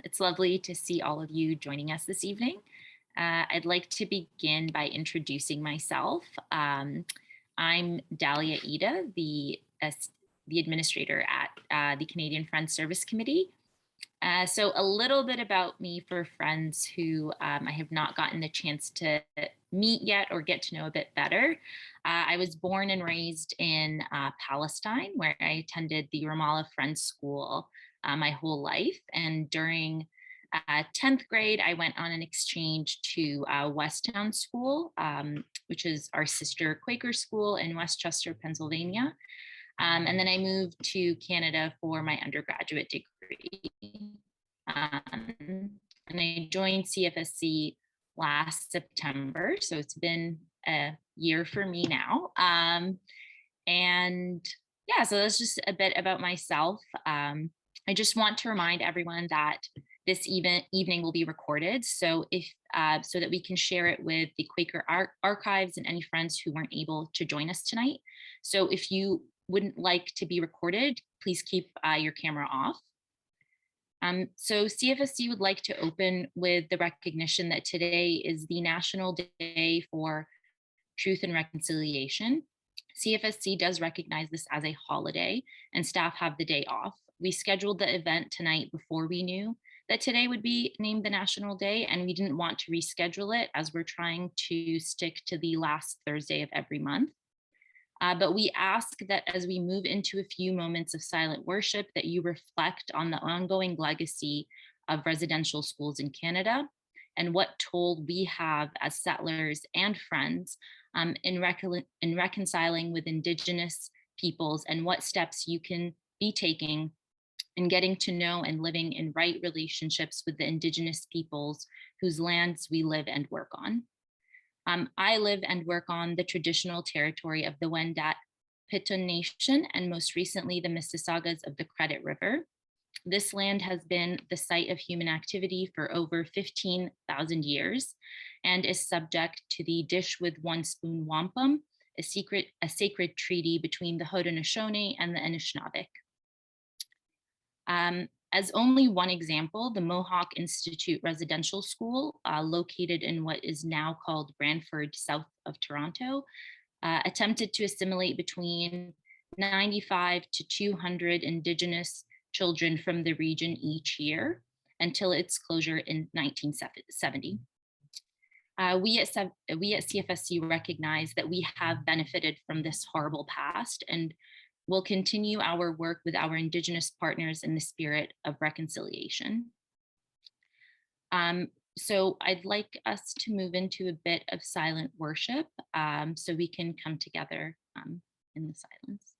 It's lovely to see all of you joining us this evening. I'd like to begin by introducing myself. I'm Dahlia Ida, the administrator at the Canadian Friends Service Committee. So a little bit about me for friends who I have not gotten the chance to meet yet or get to know a bit better. I was born and raised in Palestine, where I attended the Ramallah Friends School my whole life. And during 10th grade, I went on an exchange to Westtown School, which is our sister Quaker school in Westchester, Pennsylvania. And then I moved to Canada for my undergraduate degree. And I joined CFSC last September, so it's been a year for me now. And yeah, so that's just a bit about myself. I just want to remind everyone that this evening will be recorded, so so that we can share it with the Quaker archives and any friends who weren't able to join us tonight. So if you wouldn't like to be recorded, please keep your camera off. So CFSC would like to open with the recognition that today is the National Day for Truth and Reconciliation. CFSC does recognize this as a holiday and staff have the day off. We scheduled the event tonight before we knew that today would be named the National Day, and we didn't want to reschedule it as we're trying to stick to the last Thursday of every month. But we ask that as we move into a few moments of silent worship, that you reflect on the ongoing legacy of residential schools in Canada and what toll we have as settlers and friends in reconciling with Indigenous peoples, and what steps you can be taking in getting to know and living in right relationships with the Indigenous peoples whose lands we live and work on. I live and work on the traditional territory of the Wendat Piton Nation, and most recently the Mississaugas of the Credit River. This land has been the site of human activity for over 15,000 years and is subject to the Dish with One Spoon Wampum, a sacred treaty between the Haudenosaunee and the Anishinabe. As only one example, the Mohawk Institute Residential School, located in what is now called Brantford, south of Toronto, attempted to assimilate between 95 to 200 Indigenous children from the region each year until its closure in 1970. We at CFSC recognize that we have benefited from this horrible past, and we'll continue our work with our Indigenous partners in the spirit of reconciliation. So I'd like us to move into a bit of silent worship so we can come together in the silence.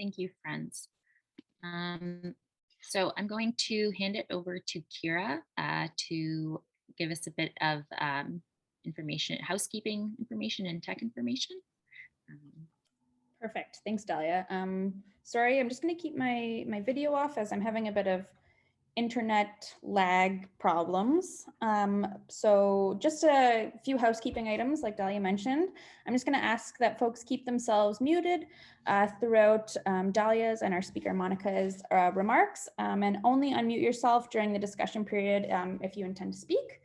Thank you, friends. So I'm going to hand it over to Kira to give us a bit of information, housekeeping information and tech information. Perfect. Thanks, Dahlia. Sorry, I'm just going to keep my video off as I'm having a bit of internet lag problems. So just a few housekeeping items like Dahlia mentioned. I'm just going to ask that folks keep themselves muted throughout Dahlia's and our speaker Monica's remarks, and only unmute yourself during the discussion period if you intend to speak.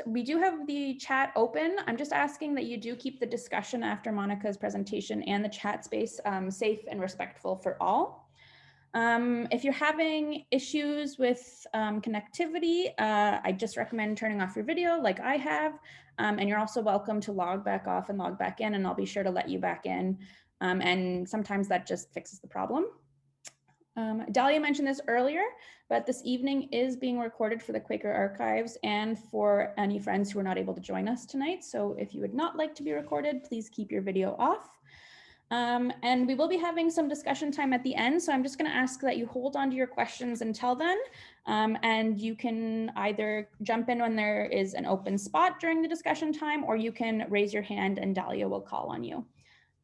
We do have the chat open. I'm just asking that you do keep the discussion after Monica's presentation and the chat space safe and respectful for all. If you're having issues with connectivity, I just recommend turning off your video like I have, and you're also welcome to log back off and log back in, and I'll be sure to let you back in. And sometimes that just fixes the problem. Dahlia mentioned this earlier, but this evening is being recorded for the Quaker Archives and for any friends who are not able to join us tonight. So if you would not like to be recorded, please keep your video off. And we will be having some discussion time at the end. So I'm just going to ask that you hold on to your questions until then. And you can either jump in when there is an open spot during the discussion time, or you can raise your hand and Dahlia will call on you.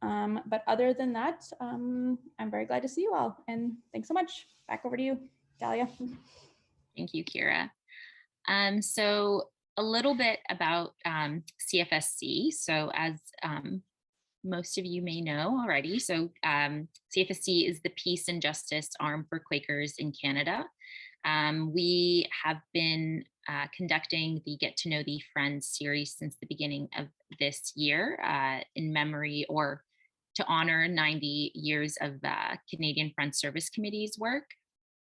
But other than that, I'm very glad to see you all. And thanks so much. Back over to you, Dahlia. Thank you, Kira. So a little bit about CFSC. So as most of you may know already, so CFSC is the Peace and Justice Arm for Quakers in Canada. We have been conducting the Get to Know Thee Friends series since the beginning of this year in memory or to honor 90 years of Canadian Friends Service Committee's work.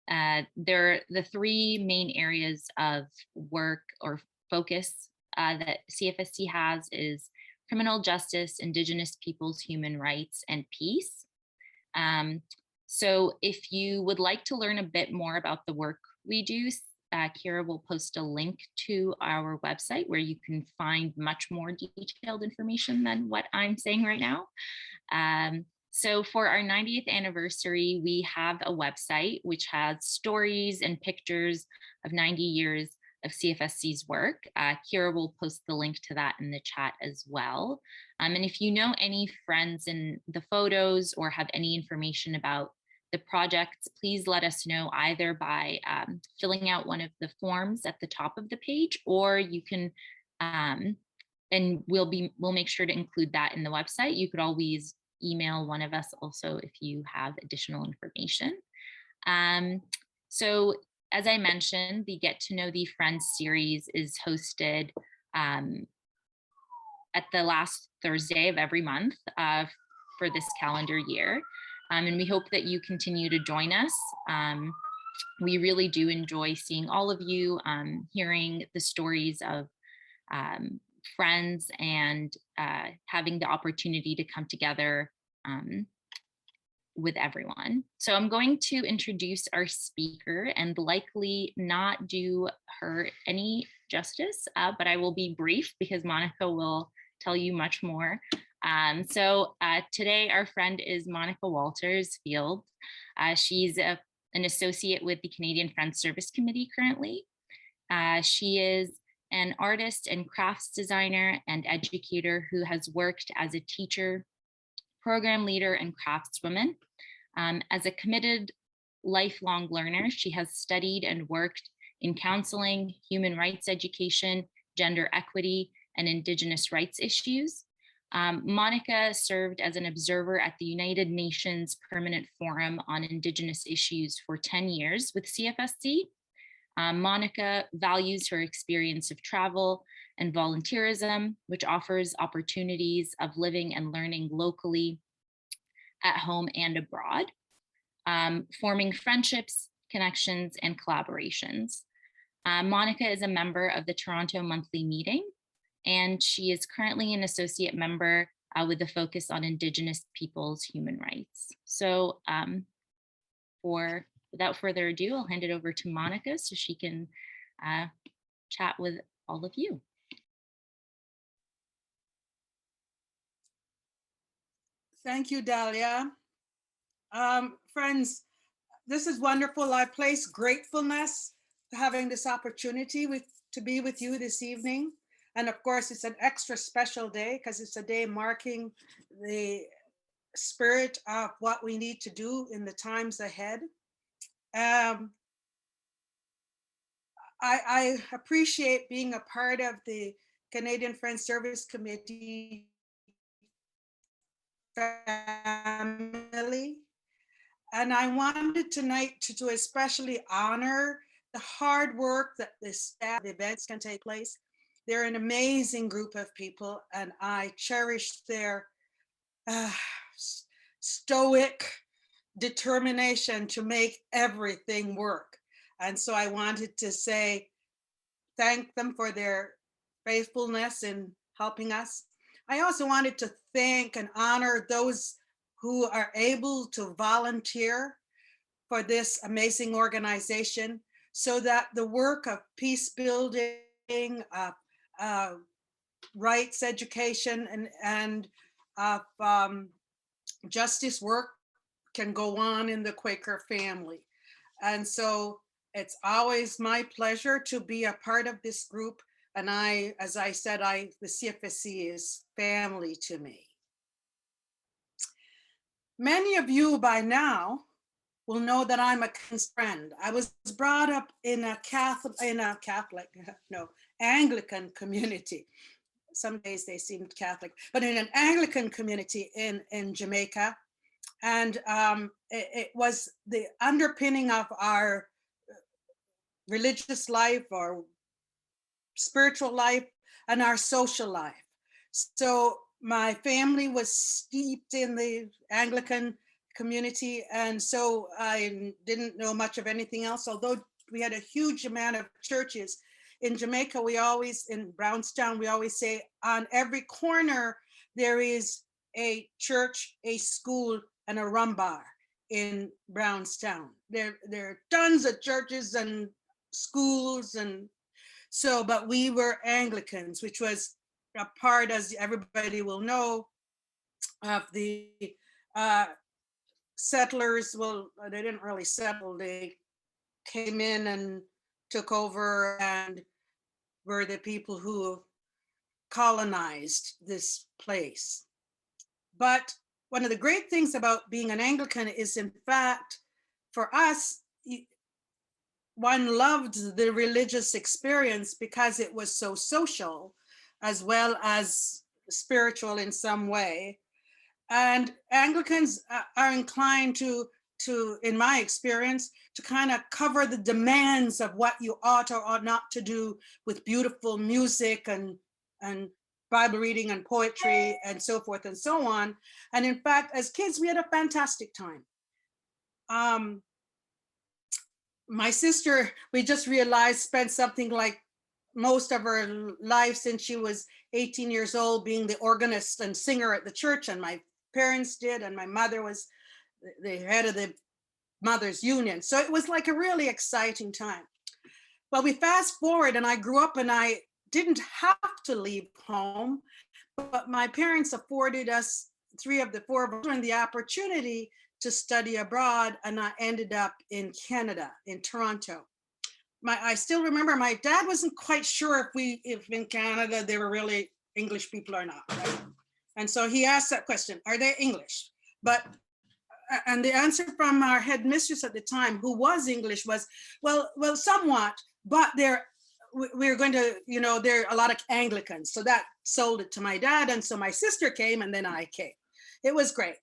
The three main areas of work or focus that CFSC has is criminal justice, Indigenous peoples, human rights, and peace. So if you would like to learn a bit more about the work we do, Kira will post a link to our website where you can find much more detailed information than what I'm saying right now. So for our 90th anniversary, we have a website which has stories and pictures of 90 years of CFSC's work. Kira will post the link to that in the chat as well. And if you know any friends in the photos or have any information about the projects, please let us know either by filling out one of the forms at the top of the page, or you can, and we'll make sure to include that in the website. You could always email one of us also if you have additional information. So as I mentioned, the Get to Know Thee Friends series is hosted at the last Thursday of every month for this calendar year. And we hope that you continue to join us. We really do enjoy seeing all of you, hearing the stories of friends and having the opportunity to come together with everyone. So I'm going to introduce our speaker and likely not do her any justice, but I will be brief because Monica will tell you much more. So today our friend is Monica Waltersfield. She's an associate with the Canadian Friends Service Committee currently. She is an artist and crafts designer and educator who has worked as a teacher, program leader, and craftswoman. As a committed lifelong learner, she has studied and worked in counseling, human rights education, gender equity, and Indigenous rights issues. Monica served as an observer at the United Nations Permanent Forum on Indigenous Issues for 10 years with CFSC. Monica values her experience of travel and volunteerism, which offers opportunities of living and learning locally at home and abroad, forming friendships, connections, and collaborations. Monica is a member of the Toronto Monthly Meeting, and she is currently an associate member with a focus on Indigenous peoples' human rights. So without further ado, I'll hand it over to Monica so she can chat with all of you. Thank you, Dahlia. Friends, this is wonderful. I place gratefulness to having this opportunity to be with you this evening. And of course, it's an extra special day because it's a day marking the spirit of what we need to do in the times ahead. I appreciate being a part of the Canadian Friends Service Committee family. And I wanted tonight to especially honor the hard work that the staff events can take place. They're an amazing group of people, and I cherish their stoic determination to make everything work. And so I wanted to say thank them for their faithfulness in helping us. I also wanted to thank and honor those who are able to volunteer for this amazing organization so that the work of peace building, rights education, and justice work can go on in the Quaker family. And so it's always my pleasure to be a part of this group. And as I said, the Cfsc is family to me. Many of you by now will know that I'm a friend. I was brought up in a Anglican community. Some days they seemed Catholic, but in an Anglican community in Jamaica. And it was the underpinning of our religious life, our spiritual life, and our social life. So my family was steeped in the Anglican community, and so I didn't know much of anything else, although we had a huge amount of churches. In Jamaica, in Brownstown, we always say on every corner there is a church, a school, and a rum bar in Brownstown. There are tons of churches and schools, and so, but we were Anglicans, which was a part, as everybody will know, of the settlers. Well, they didn't really settle. They came in and took over and were the people who colonized this place. But one of the great things about being an Anglican is, in fact, for us, one loved the religious experience because it was so social as well as spiritual in some way. And Anglicans are inclined to, in my experience, to kind of cover the demands of what you ought or ought not to do with beautiful music and Bible reading and poetry and so forth and so on. And in fact, as kids, we had a fantastic time. My sister, we just realized, spent something like most of her life since she was 18 years old being the organist and singer at the church, and my parents did, and my mother was the head of the Mothers Union. So it was like a really exciting time. Well, we fast forward, and I grew up and I didn't have to leave home, but my parents afforded us, 3 of the 4 children, the opportunity to study abroad, and I ended up in Canada, in Toronto. I still remember my dad wasn't quite sure if in Canada they were really English people or not, right? And so he asked that question, are they English? And the answer from our headmistress at the time, who was English, was, well, somewhat, but we're going to, there are a lot of Anglicans. So that sold it to my dad. And so my sister came, and then I came. It was great.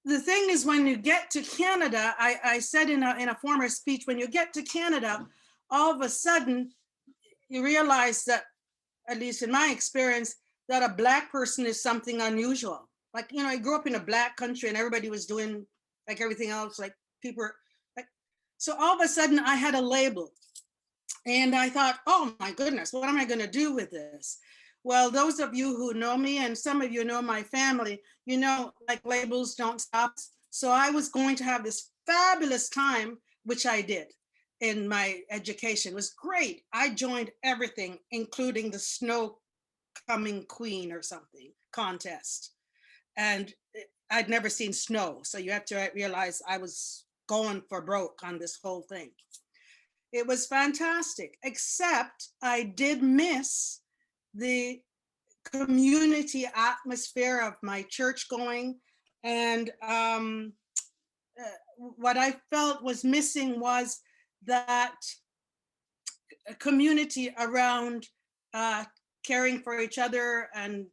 The thing is, when you get to Canada, I said in a former speech, when you get to Canada, all of a sudden you realize that, at least in my experience, that a Black person is something unusual. Like, I grew up in a Black country and everybody was doing like everything else, like people, so all of a sudden I had a label. And I thought, oh my goodness, what am I going to do with this? Well, those of you who know me, and some of you know my family, like labels don't stop. So I was going to have this fabulous time, which I did in my education. It was great. I joined everything, including the snow coming queen or something contest. And I'd never seen snow. So you have to realize I was going for broke on this whole thing. It was fantastic, except I did miss the community atmosphere of my church going. And what I felt was missing was that community around caring for each other and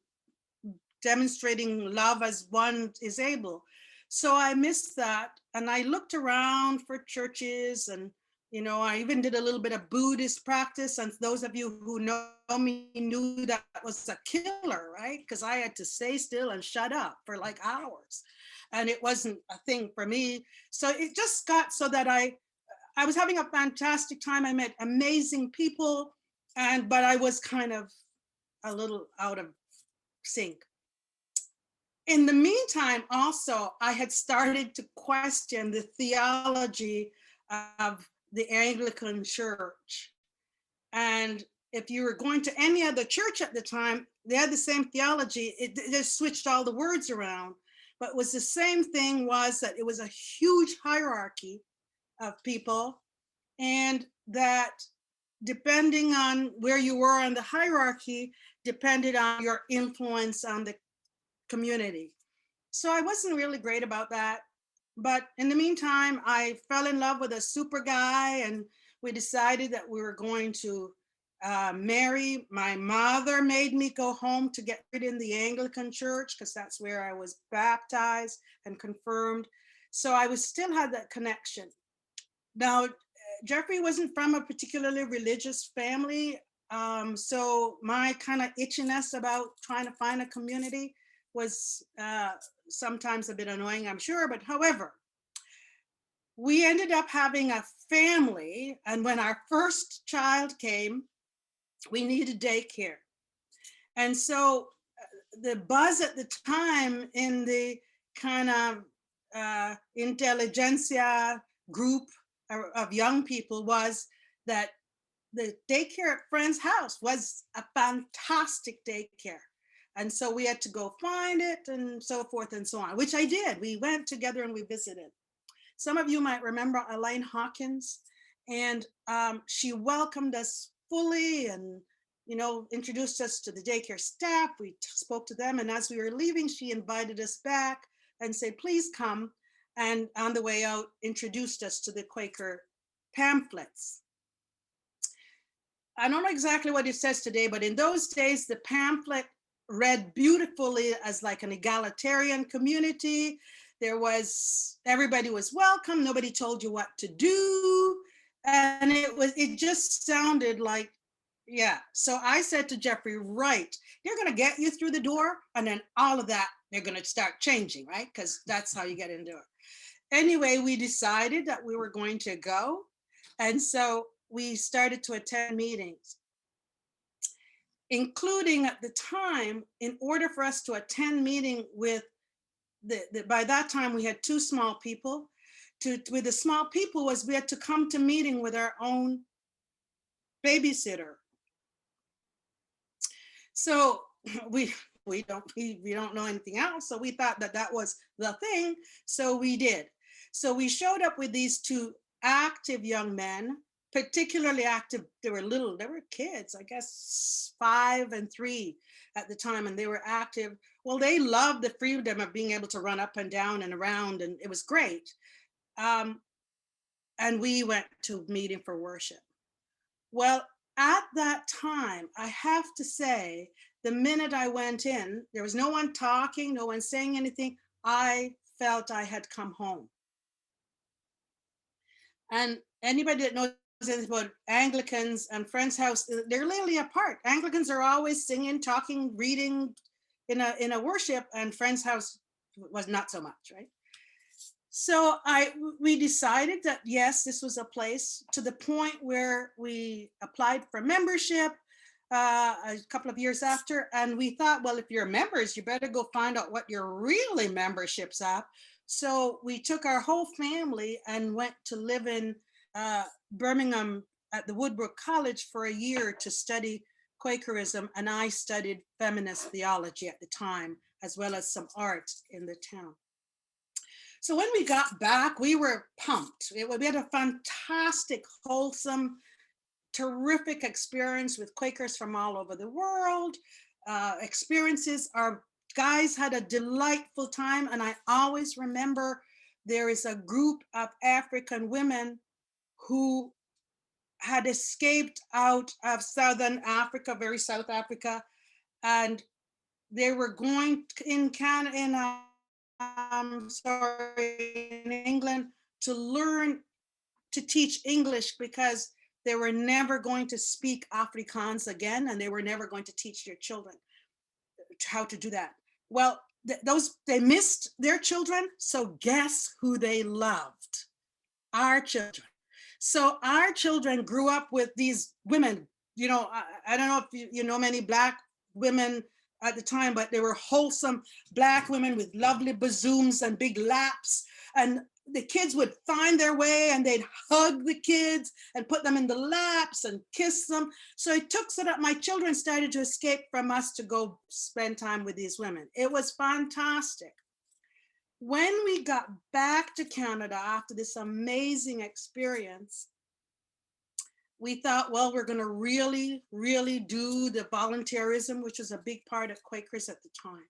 demonstrating love as one is able. So I missed that. And I looked around for churches, and I even did a little bit of Buddhist practice. And those of you who know me knew that was a killer, right? Because I had to stay still and shut up for like hours. And it wasn't a thing for me. So it just got so that I was having a fantastic time. I met amazing people, but I was kind of a little out of sync. In the meantime, also, I had started to question the theology of the Anglican Church. And if you were going to any other church at the time, they had the same theology. It just switched all the words around. But it was the same thing, was that it was a huge hierarchy of people, and that depending on where you were on the hierarchy depended on your influence on the community. So I wasn't really great about that. But in the meantime, I fell in love with a super guy, and we decided that we were going to marry. My mother made me go home to get married in the Anglican Church, because that's where I was baptized and confirmed. So I still had that connection. Now, Jeffrey wasn't from a particularly religious family. So my kind of itchiness about trying to find a community was sometimes a bit annoying, I'm sure. But however, we ended up having a family. And when our first child came, we needed daycare. And so the buzz at the time in the kind of intelligentsia group of young people was that the daycare at friend's house was a fantastic daycare. And so we had to go find it and so forth and so on, which I did. We went together and we visited. Some of you might remember Elaine Hawkins, and she welcomed us fully and introduced us to the daycare staff. We spoke to them, and as we were leaving, she invited us back and said, please come. And on the way out, introduced us to the Quaker pamphlets. I don't know exactly what it says today, but in those days, the pamphlet read beautifully as like an egalitarian community. Everybody was welcome. Nobody told you what to do. And it just sounded like, yeah. So I said to Jeffrey, right, they're going to get you through the door, and then all of that, they're going to start changing, right? Because that's how you get into it. Anyway, we decided that we were going to go. And so we started to attend meetings, including at the time, in order for us to attend meeting with by that time we had 2 small people. With the small people was we had to come to meeting with our own babysitter. So we don't know anything else. So we thought that was the thing. So we did. So we showed up with these 2 active young men, particularly active. They were kids, I guess 5 and 3 at the time, and they were active. Well, they loved the freedom of being able to run up and down and around, and it was great. And we went to meeting for worship. Well, at that time, I have to say, the minute I went in, there was no one talking, no one saying anything. I felt I had come home. And anybody that knows anything about Anglicans and Friends House, they're literally apart. Anglicans are always singing, talking, reading in a worship, and Friends House was not so much, right? So we decided that yes, this was a place, to the point where we applied for membership a couple of years after, and we thought, well, if you're members, you better go find out what your really membership's at. So we took our whole family and went to live in Birmingham at the Woodbrook College for a year to study Quakerism, and I studied feminist theology at the time, as well as some art in the town. So when we got back, we were pumped. We had a fantastic, wholesome, terrific experience with Quakers from all over the world. Experiences, our guys had a delightful time. And I always remember there is a group of African women who had escaped out of Southern Africa, very South Africa, and they were going in Canada, in England, to learn to teach English because they were never going to speak Afrikaans again, and they were never going to teach their children how to do that. Well, they missed their children, so guess who they loved? Our children. So our children grew up with these women. You know, I don't know if you know many Black women at the time, but they were wholesome Black women with lovely bazooms and big laps. And the kids would find their way and they'd hug the kids and put them in the laps and kiss them. So it took so that my children started to escape from us to go spend time with these women. It was fantastic. When we got back to Canada after this amazing experience, we thought, well, we're going to really, really do the volunteerism, which was a big part of Quakers at the time.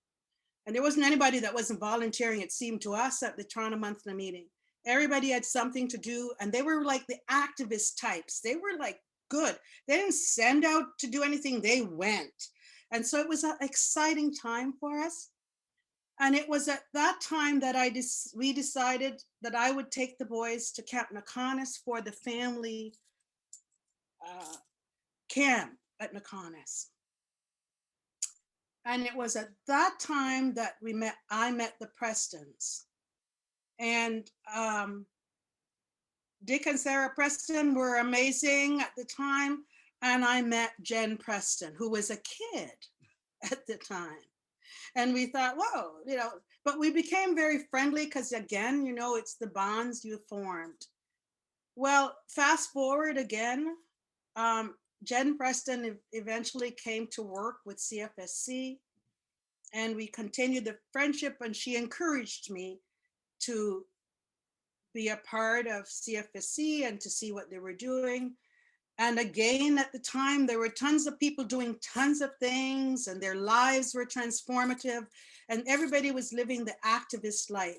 And there wasn't anybody that wasn't volunteering, it seemed to us, at the Toronto Monthly Meeting. Everybody had something to do, and they were like the activist types. They were like good. They didn't send out to do anything, they went. And so it was an exciting time for us. And it was at that time that we decided that I would take the boys to Camp Nokonis for the family camp at Nokonis. And it was at that time that I met the Prestons. And Dick and Sarah Preston were amazing at the time. And I met Jen Preston, who was a kid at the time. And we thought, whoa, you know, but we became very friendly because, again, you know, it's the bonds you formed. Well, fast forward again, Jen Preston eventually came to work with Cfsc, and we continued the friendship, and she encouraged me to be a part of Cfsc and to see what they were doing. And again, at the time, there were tons of people doing tons of things, and their lives were transformative, and everybody was living the activist life.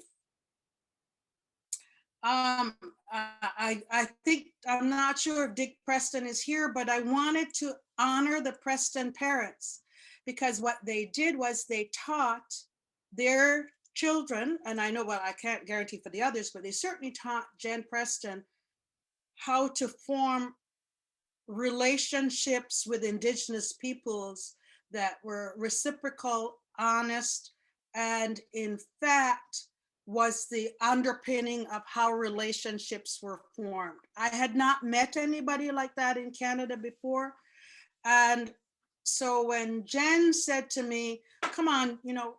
I think, I'm not sure if Dick Preston is here, but I wanted to honor the Preston parents, because what they did was they taught their children, and I know, well, I can't guarantee for the others, but they certainly taught Jen Preston how to form relationships with Indigenous peoples that were reciprocal, honest, and in fact was the underpinning of how relationships were formed. I had not met anybody like that in Canada before. And so when Jen said to me, come on, you know,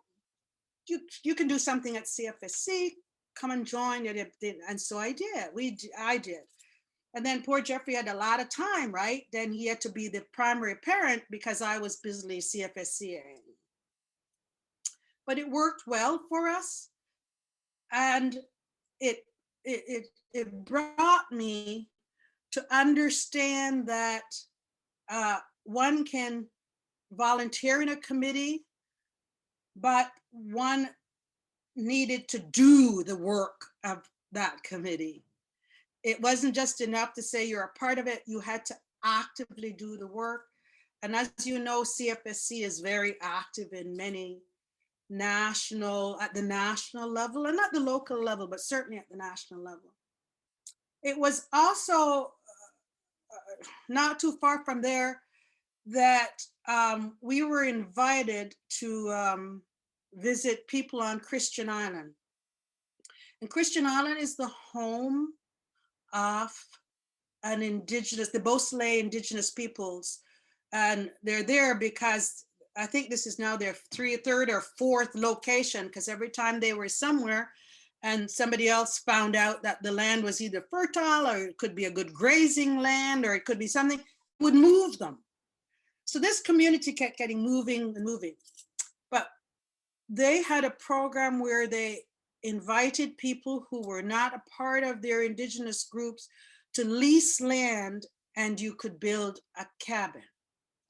you can do something at Cfsc, come and join. And so I did, I did. And then poor Jeffrey had a lot of time, right? Then he had to be the primary parent because I was busily CFSCing. But it worked well for us. And it brought me to understand that one can volunteer in a committee, but one needed to do the work of that committee. It wasn't just enough to say you're a part of it, you had to actively do the work. And as you know, CFSC is very active in many at the national level, and not the local level, but certainly at the national level. It was also not too far from there that we were invited to visit people on Christian Island. And Christian Island is the home of an Indigenous, the Beausoleil Indigenous peoples. And they're there because I think this is now their third or fourth location, because every time they were somewhere and somebody else found out that the land was either fertile or it could be a good grazing land or it could be something, would move them. So this community kept getting moving and moving. But they had a program where they invited people who were not a part of their indigenous groups to lease land, and you could build a cabin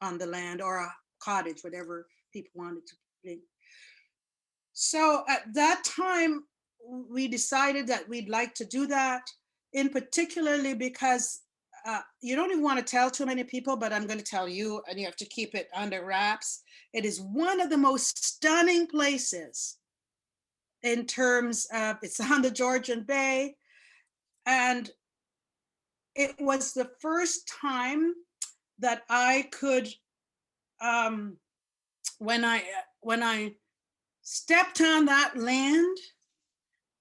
on the land or a cottage, whatever people wanted to do. So at that time, we decided that we'd like to do that, in particularly because you don't even want to tell too many people, but I'm going to tell you, and you have to keep it under wraps. It is one of the most stunning places in terms of, it's on the Georgian Bay. And it was the first time that I could, when I stepped on that land,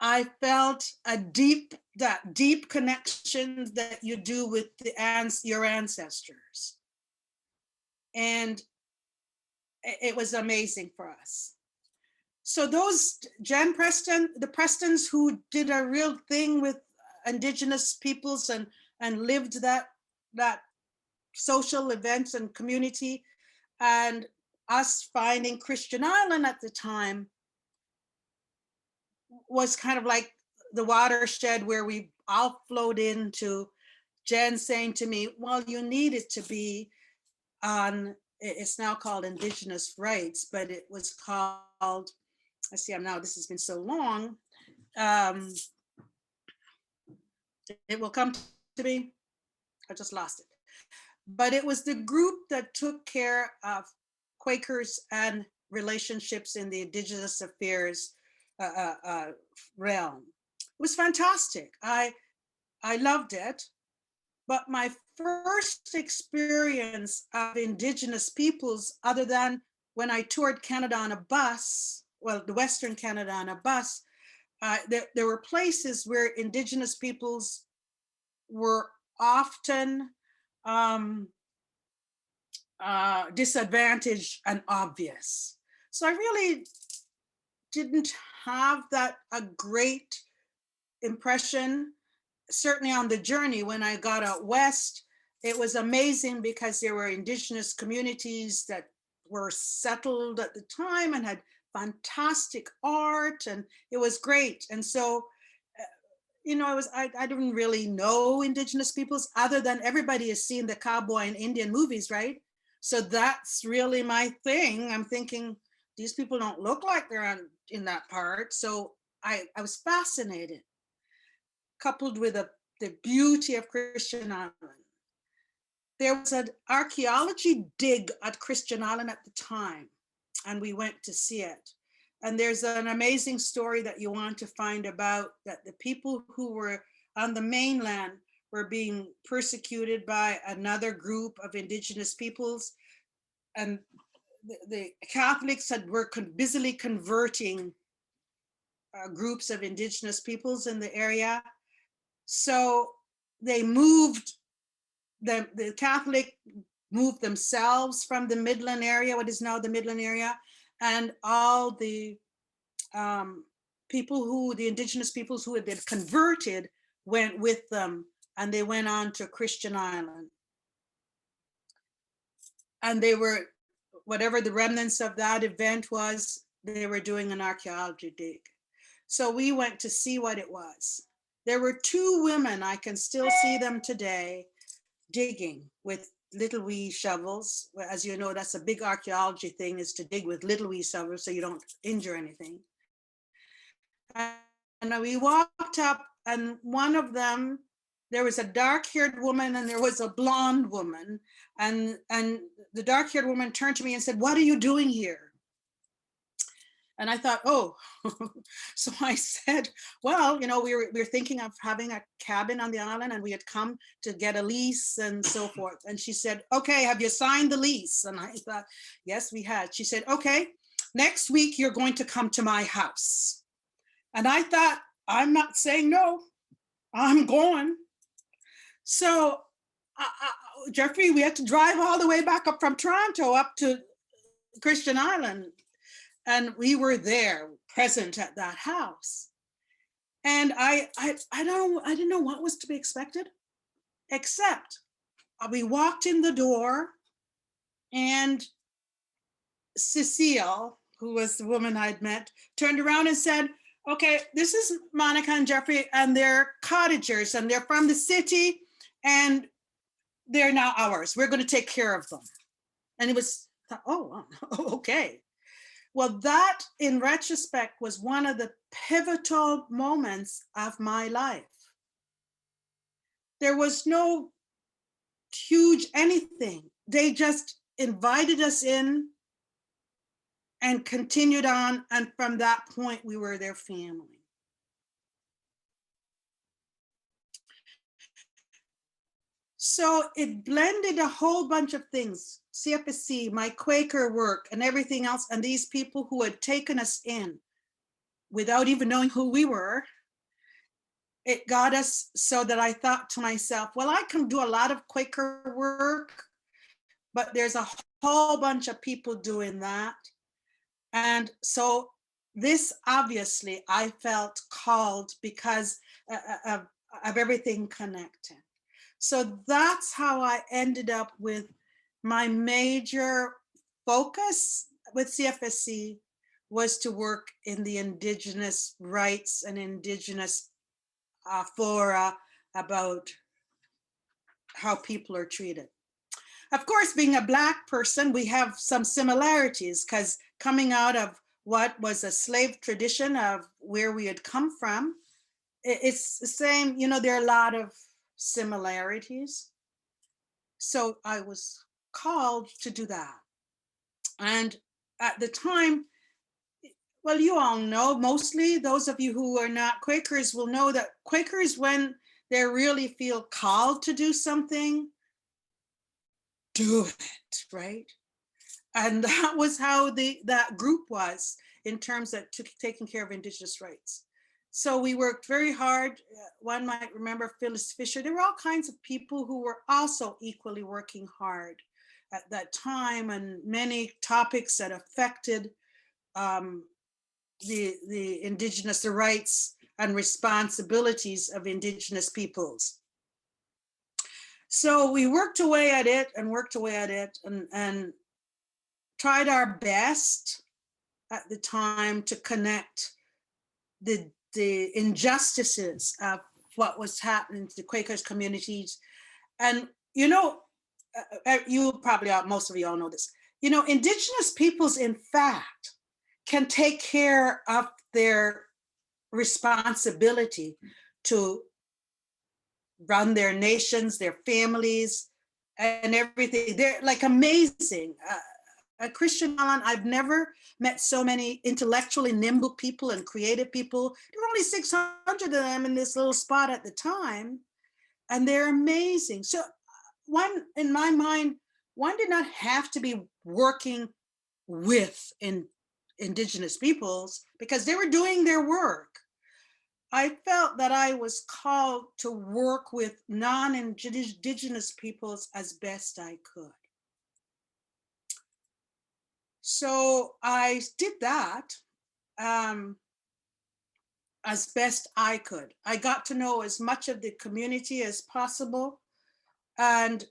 I felt that deep connection that you do with your ancestors. And it was amazing for us. So those the Prestons who did a real thing with Indigenous peoples and lived that social events and community, and us finding Christian Island at the time was kind of like the watershed where we all flowed into. Jen saying to me, well, you need it to be on, it's now called Indigenous rights, but it was called, I see, this has been so long. It will come to me. I just lost it. But it was the group that took care of Quakers and relationships in the Indigenous affairs realm. It was fantastic. I loved it. But my first experience of Indigenous peoples, other than when I toured Canada on a bus, well, the Western Canada on a bus, there were places where Indigenous peoples were often disadvantaged and obvious. So I really didn't have a great impression. Certainly on the journey, when I got out west, it was amazing because there were Indigenous communities that were settled at the time and had fantastic art, and it was great. And so, I didn't really know Indigenous peoples other than everybody has seen the cowboy and Indian movies, right? So that's really my thing. I'm thinking these people don't look like they're in that part. So I was fascinated, coupled with the beauty of Christian Island. There was an archaeology dig at Christian Island at the time, and we went to see it. And there's an amazing story that you want to find about that the people who were on the mainland were being persecuted by another group of Indigenous peoples. And the Catholics were busily converting groups of Indigenous peoples in the area. So they moved, the Catholic moved themselves from the Midland area, what is now the Midland area, and all the the Indigenous peoples who had been converted went with them, and they went on to Christian Island. And they were, whatever the remnants of that event was, they were doing an archaeology dig. So we went to see what it was. There were two women, I can still see them today, digging with little wee shovels. As you know, that's a big archaeology thing, is to dig with little wee shovels so you don't injure anything. And we walked up, and one of them, there was a dark-haired woman and there was a blonde woman. And the dark-haired woman turned to me and said, "What are you doing here?" And I thought, oh, so I said, well, we were thinking of having a cabin on the island, and we had come to get a lease and so forth. And she said, okay, have you signed the lease? And I thought, yes, we had. She said, okay, next week you're going to come to my house. And I thought, I'm not saying no, I'm going. So Jeffrey, we had to drive all the way back up from Toronto up to Christian Island. And we were there, present at that house. And I didn't know what was to be expected, except we walked in the door, And Cecile, who was the woman I'd met, turned around and said, okay, this is Monica and Jeffrey, and they're cottagers, and they're from the city, and they're now ours. We're going to take care of them. And it was, oh, okay. Well, that in retrospect was one of the pivotal moments of my life. There was no huge anything. They just invited us in and continued on. And from that point, we were their family. So it blended a whole bunch of things, Cfsc, my Quaker work, and everything else, and these people who had taken us in without even knowing who we were. It got us so that I thought to myself, well, I can do a lot of Quaker work, but there's a whole bunch of people doing that. And so this, obviously, I felt called because of everything connected. So that's how I ended up with my major focus with Cfsc was to work in the Indigenous rights and Indigenous fora about how people are treated. Of course, being a Black person, we have some similarities because coming out of what was a slave tradition of where we had come from, it's the same, you know, there are a lot of similarities. So I was called to do that. And at the time, well, you all know, mostly those of you who are not Quakers will know that Quakers, when they really feel called to do something, do it, right? And that was how that group was in terms of taking care of Indigenous rights. So we worked very hard. One might remember Phyllis Fisher. There were all kinds of people who were also equally working hard at that time, and many topics that affected the Indigenous, the rights and responsibilities of Indigenous peoples. So we worked away at it and tried our best at the time to connect the injustices of what was happening to the Quakers communities. And, you know, you probably, most of you all know this, you know, Indigenous peoples, in fact, can take care of their responsibility to run their nations, their families, and everything. They're like amazing. At Christian Island, I've never met so many intellectually nimble people and creative people. There were only 600 of them in this little spot at the time, and they're amazing. So one, in my mind, one did not have to be working with Indigenous peoples because they were doing their work. I felt that I was called to work with non-Indigenous peoples as best I could. So I did that as best I could. I got to know as much of the community as possible, and it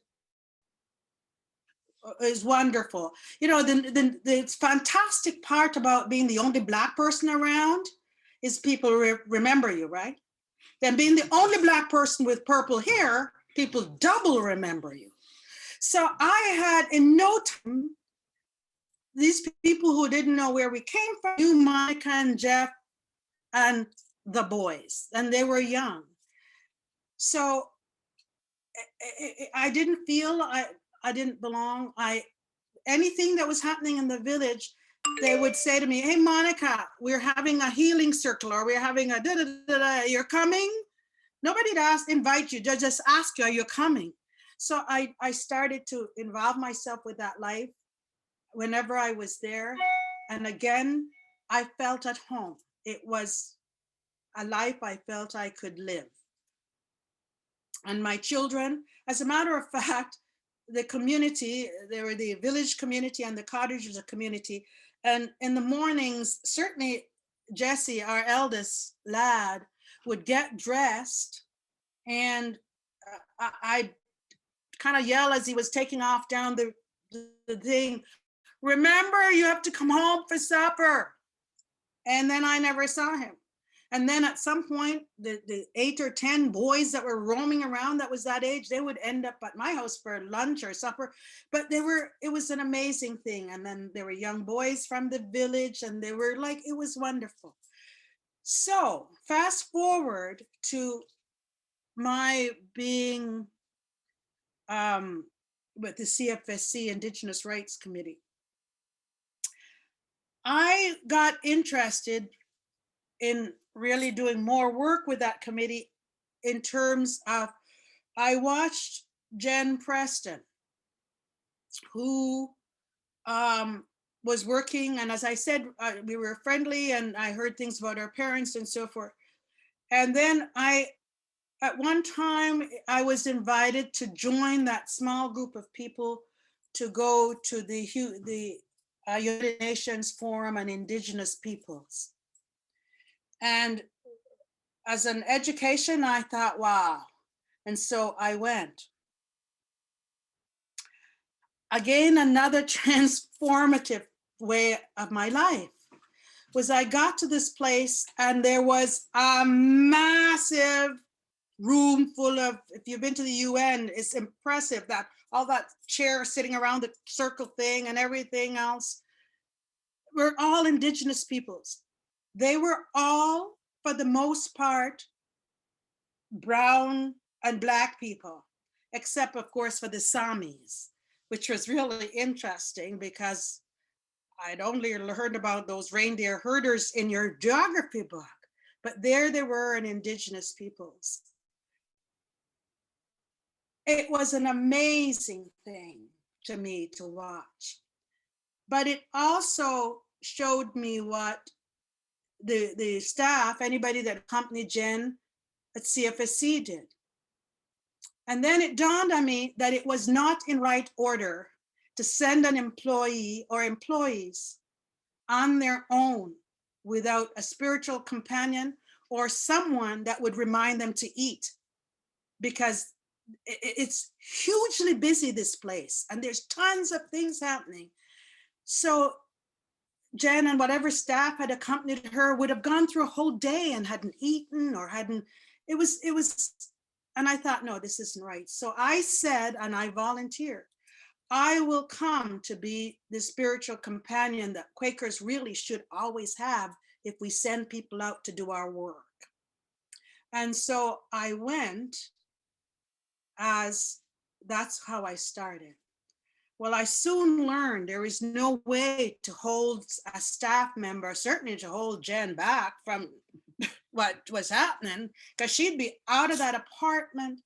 was wonderful. You know, the fantastic part about being the only Black person around is people remember you, right? Then being the only Black person with purple hair, people double remember you. So I had, in no time, these people who didn't know where we came from knew Monica and Jeff and the boys, and they were young. So I didn't feel I didn't belong. Anything that was happening in the village, they would say to me, hey, Monica, we're having a healing circle, or we're having a da-da-da-da, you're coming? Nobody'd invite you, just ask you, are you coming? So I started to involve myself with that life whenever I was there. And again, I felt at home. It was a life I felt I could live. And my children, as a matter of fact, the community, they were the village community and the cottagers community. And in the mornings, certainly Jesse, our eldest lad, would get dressed, and I kind of yell as he was taking off down the the thing, remember, you have to come home for supper. And then I never saw him. And then at some point, the 8 or 10 boys that were roaming around that was that age, they would end up at my house for lunch or supper. But it was an amazing thing. And then there were young boys from the village, and they were like, it was wonderful. So fast forward to my being with the Cfsc Indigenous Rights Committee. I got interested in really doing more work with that committee in terms of, I watched Jen Preston, who was working, and as I said, we were friendly, and I heard things about our parents and so forth. And then at one time, I was invited to join that small group of people to go to the United Nations Forum on Indigenous Peoples. And as an education, I thought, wow. And so I went. Again, another transformative way of my life was I got to this place, and there was a massive room full of, if you've been to the UN, it's impressive that all that chair sitting around the circle thing and everything else. We're all Indigenous peoples. They were all, for the most part, brown and Black people, except of course for the Samis, which was really interesting because I'd only heard about those reindeer herders in your geography book, but there they were in Indigenous peoples. It was an amazing thing to me to watch, but it also showed me what the staff, anybody that accompanied Jen at Cfsc did. And then it dawned on me that it was not in right order to send an employee or employees on their own without a spiritual companion or someone that would remind them to eat, because it's hugely busy, this place, and there's tons of things happening. So Jen and whatever staff had accompanied her would have gone through a whole day and hadn't eaten or hadn't, it was, and I thought, no, this isn't right. So I said, and I volunteered, I will come to be the spiritual companion that Quakers really should always have if we send people out to do our work. And so I went, as that's how I started. Well, I soon learned there is no way to hold a staff member, certainly to hold Jen back from what was happening, because she'd be out of that apartment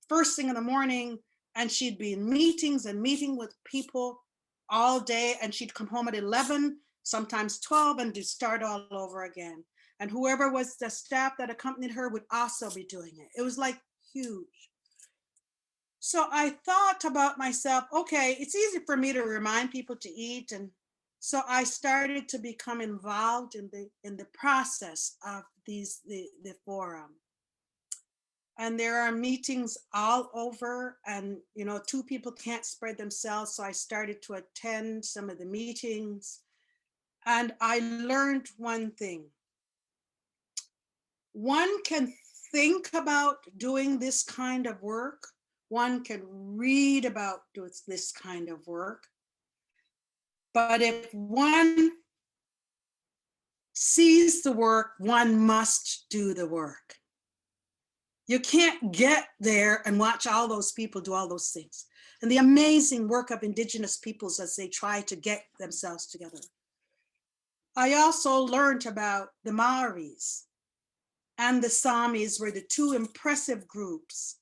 first thing in the morning, and she'd be in meetings and meeting with people all day, and she'd come home at 11, sometimes 12, and to start all over again. And whoever was the staff that accompanied her would also be doing it. It was like huge. So I thought about myself, okay, it's easy for me to remind people to eat. And so I started to become involved in the process of the forum. And there are meetings all over, and 2 people can't spread themselves. So I started to attend some of the meetings, and I learned one thing. One can think about doing this kind of work. One can read about this kind of work. But if one sees the work, one must do the work. You can't get there and watch all those people do all those things. And the amazing work of Indigenous peoples as they try to get themselves together. I also learned about the Maoris and the Samis were the 2 impressive groups,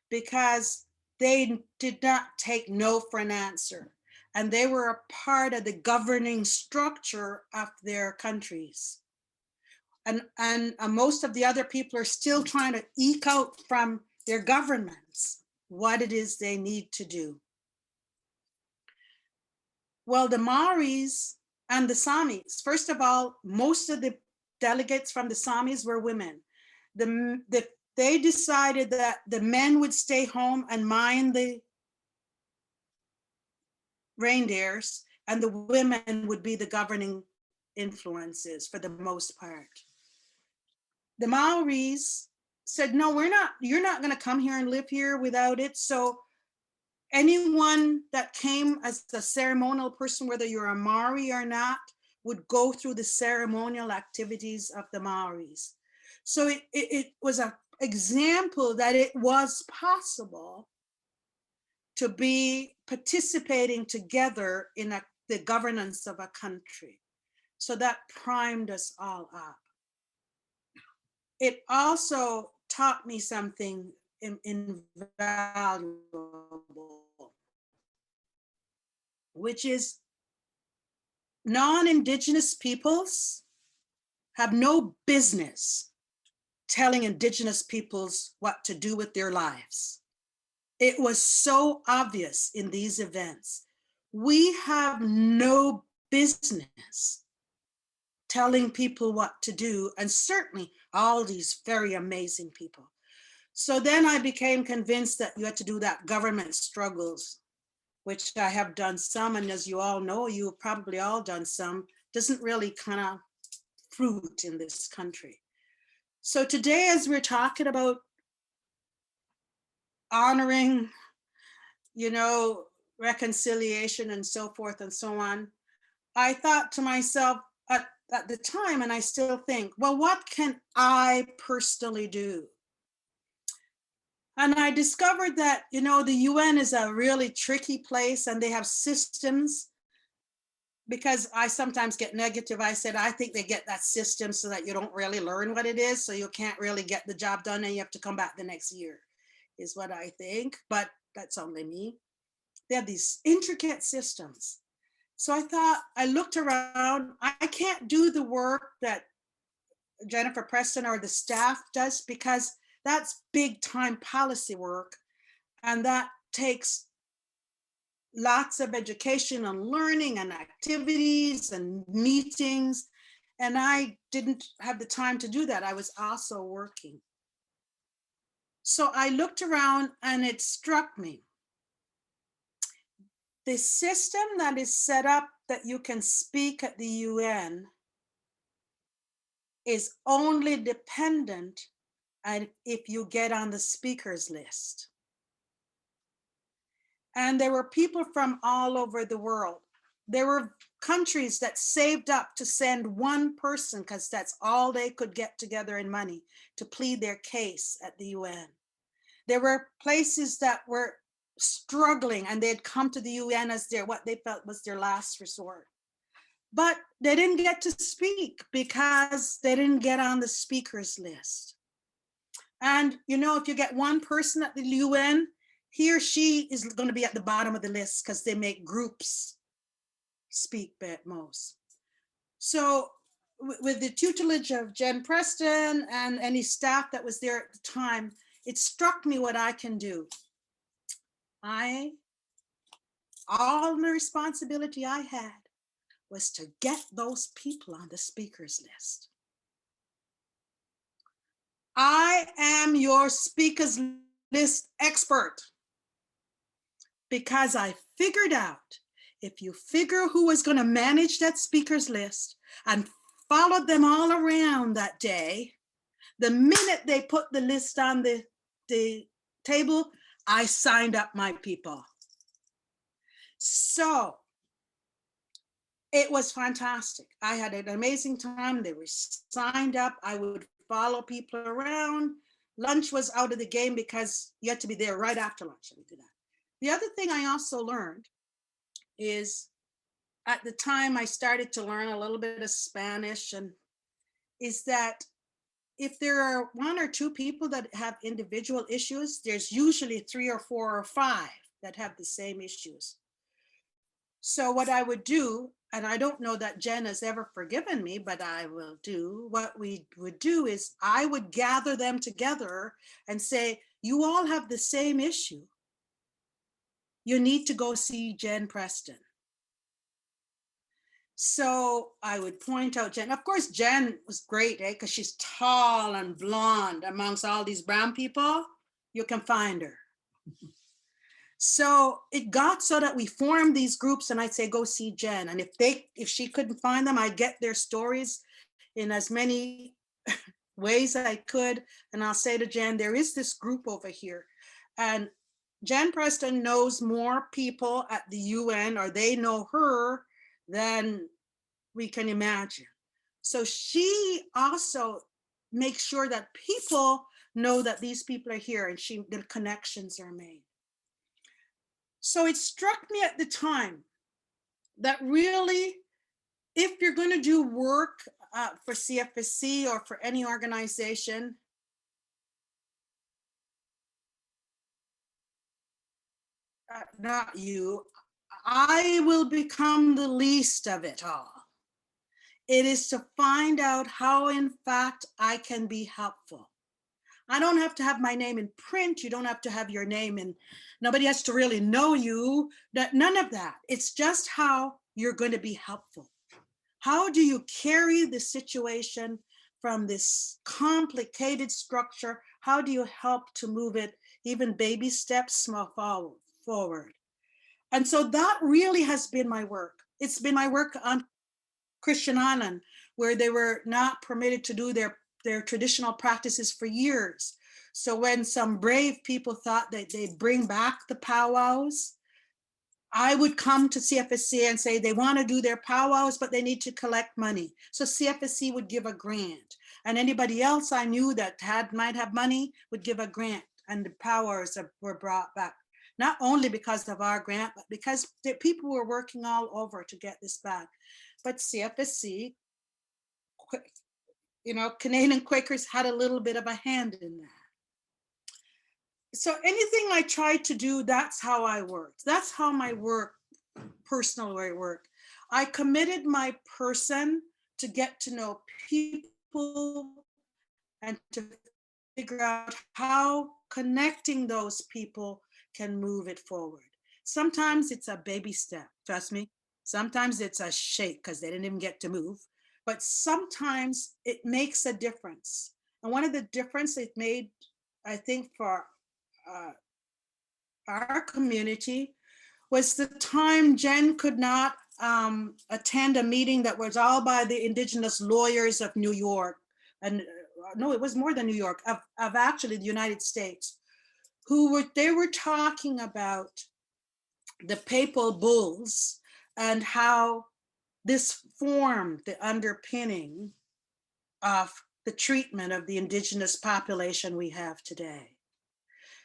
because they did not take no for an answer. And they were a part of the governing structure of their countries. And most of the other people are still trying to eke out from their governments what it is they need to do. Well, the Maoris and the Samis, first of all, most of the delegates from the Samis were women. They decided that the men would stay home and mind reindeers, and the women would be the governing influences for the most part. The Maoris said, no, you're not going to come here and live here without it. So anyone that came as a ceremonial person, whether you're a Maori or not, would go through the ceremonial activities of the Maoris. So it was an example that it was possible to be participating together in the governance of a country. So that primed us all up. It also taught me something invaluable, which is non-Indigenous peoples have no business telling Indigenous peoples what to do with their lives. It was so obvious in these events. We have no business telling people what to do, and certainly all these very amazing people. So then I became convinced that you had to do that government struggles, which I have done some, and as you all know, you've probably all done some, doesn't really kind of fruit in this country. So today, as we're talking about honoring, reconciliation and so forth and so on, I thought to myself at the time, and I still think, well, what can I personally do? And I discovered that, the UN is a really tricky place, and they have systems. Because I sometimes get negative, I said, I think they get that system so that you don't really learn what it is, so you can't really get the job done and you have to come back the next year, is what I think, but that's only me. They have these intricate systems. So I looked around, I can't do the work that Jennifer Preston or the staff does, because that's big time policy work, and that takes lots of education and learning and activities and meetings. And I didn't have the time to do that. I was also working. So I looked around and it struck me. The system that is set up that you can speak at the UN is only dependent on if you get on the speakers list. And there were people from all over the world. There were countries that saved up to send one person because that's all they could get together in money to plead their case at the UN. There were places that were struggling and they'd come to the UN as what they felt was their last resort. But they didn't get to speak because they didn't get on the speakers list. And if you get one person at the UN, he or she is going to be at the bottom of the list because they make groups speak at most. So with the tutelage of Jen Preston and any staff that was there at the time, it struck me what I can do. All the responsibility I had was to get those people on the speakers list. I am your speakers list expert, because I figured out if you figure who was going to manage that speakers list and followed them all around that day, the minute they put the list on the table, I signed up my people. So it was fantastic. I had an amazing time. They were signed up. I would follow people around. Lunch was out of the game because you had to be there right after lunch. And do that. The other thing I also learned is, at the time I started to learn a little bit of Spanish, and is that if there are one or two people that have individual issues, there's usually 3 or 4 or 5 that have the same issues. So what I would do, and I don't know that Jen has ever forgiven me, but I will do, what we would do is I would gather them together and say, you all have the same issue. You need to go see Jen Preston. So I would point out Jen. Of course, Jen was great, because she's tall and blonde amongst all these brown people. You can find her. So it got so that we formed these groups, and I'd say, go see Jen. And if she couldn't find them, I'd get their stories in as many ways I could. And I'll say to Jen, there is this group over here. And Jen Preston knows more people at the UN, or they know her, than we can imagine. So she also makes sure that people know that these people are here, and the connections are made. So it struck me at the time that really, if you're going to do work for CFSC or for any organization, not you, I will become the least of it all. It is to find out how, in fact, I can be helpful. I don't have to have my name in print. You don't have to have your name in, nobody has to really know you, none of that. It's just how you're going to be helpful. How do you carry the situation from this complicated structure? How do you help to move it, even baby steps, forward? And so that really has been my work. It's been my work on Christian Island, where they were not permitted to do their traditional practices for years. So when some brave people thought that they'd bring back the powwows, I would come to CFSC and say they want to do their powwows, but they need to collect money. So CFSC would give a grant, and anybody else I knew that might have money would give a grant, and the powwows were brought back. Not only because of our grant, but because the people were working all over to get this back. But CFSC, Canadian Quakers had a little bit of a hand in that. So anything I tried to do, that's how I worked. That's how my work, personal work. I committed my person to get to know people and to figure out how connecting those people can move it forward. Sometimes it's a baby step, trust me. Sometimes it's a shake because they didn't even get to move. But sometimes it makes a difference. And one of the difference it made, I think, for our community was the time Jen could not attend a meeting that was all by the Indigenous lawyers of New York. And no, it was more than New York, of actually the United States, they were talking about the papal bulls and how this formed the underpinning of the treatment of the Indigenous population we have today.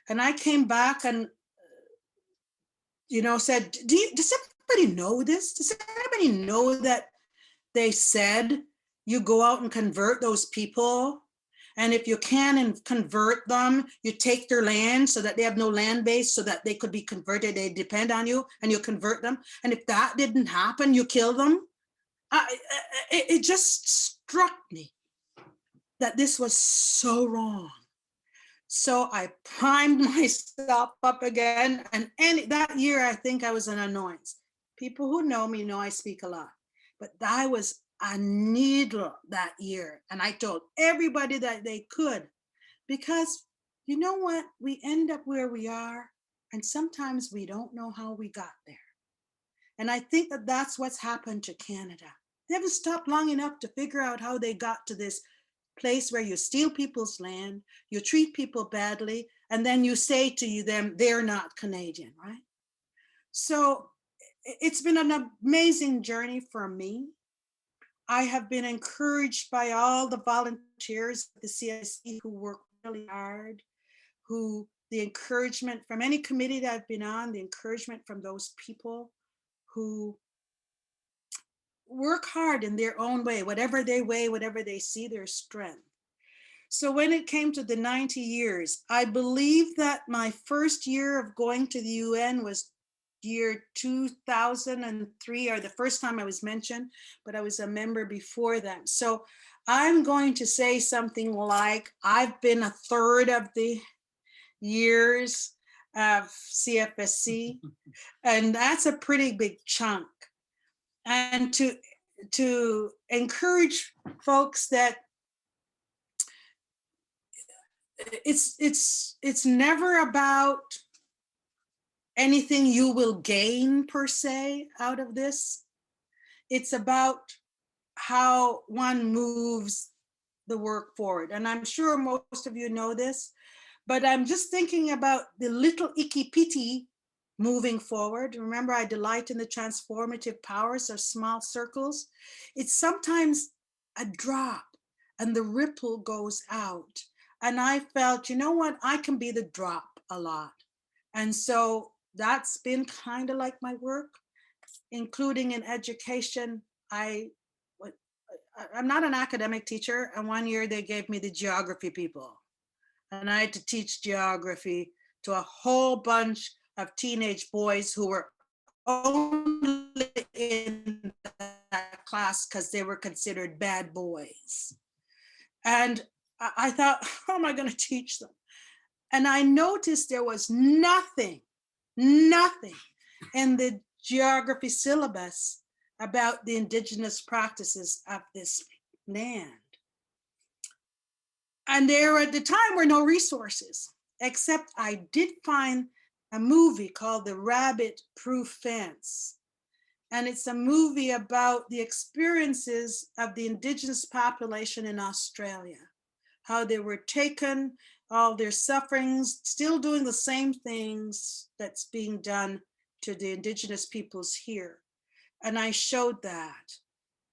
And I came back and, said, does everybody know this? Does everybody know that they said you go out and convert those people? And if you can and convert them, you take their land so that they have no land base, so that they could be converted. They depend on you, and you convert them. And if that didn't happen, you kill them. It just struck me that this was so wrong. So I primed myself up again. And that year, I think I was an annoyance. People who know me know I speak a lot, but I was a needle that year. And I told everybody that they could, because you know what? We end up where we are, and sometimes we don't know how we got there. And I think that that's what's happened to Canada. They haven't stopped long enough to figure out how they got to this place where you steal people's land, you treat people badly, and then you say to them, they're not Canadian, right? So it's been an amazing journey for me. I have been encouraged by all the volunteers at the CFSC who work really hard, the encouragement from any committee that I've been on, the encouragement from those people who work hard in their own way, whatever they see their strength. So when it came to the 90 years, I believe that my first year of going to the UN was year 2003, or the first time I was mentioned, but I was a member before that. So I'm going to say something like, I've been a third of the years of CFSC, and that's a pretty big chunk. And to encourage folks that it's never about anything you will gain per se out of this. It's about how one moves the work forward. And I'm sure most of you know this, but I'm just thinking about the little ikipiti moving forward. Remember, I delight in the transformative powers of small circles. It's sometimes a drop and the ripple goes out. And I felt, you know what, I can be the drop a lot. And so that's been kind of like my work, including in education. I'm not an academic teacher, and one year they gave me the geography people, and I had to teach geography to a whole bunch of teenage boys who were only in that class because they were considered bad boys. And I thought, how am I going to teach them? And I noticed there was nothing in the geography syllabus about the indigenous practices of this land. And there at the time were no resources, except I did find a movie called The Rabbit Proof Fence. And it's a movie about the experiences of the indigenous population in Australia, how they were taken, all their sufferings, still doing the same things that's being done to the indigenous peoples here. And I showed that.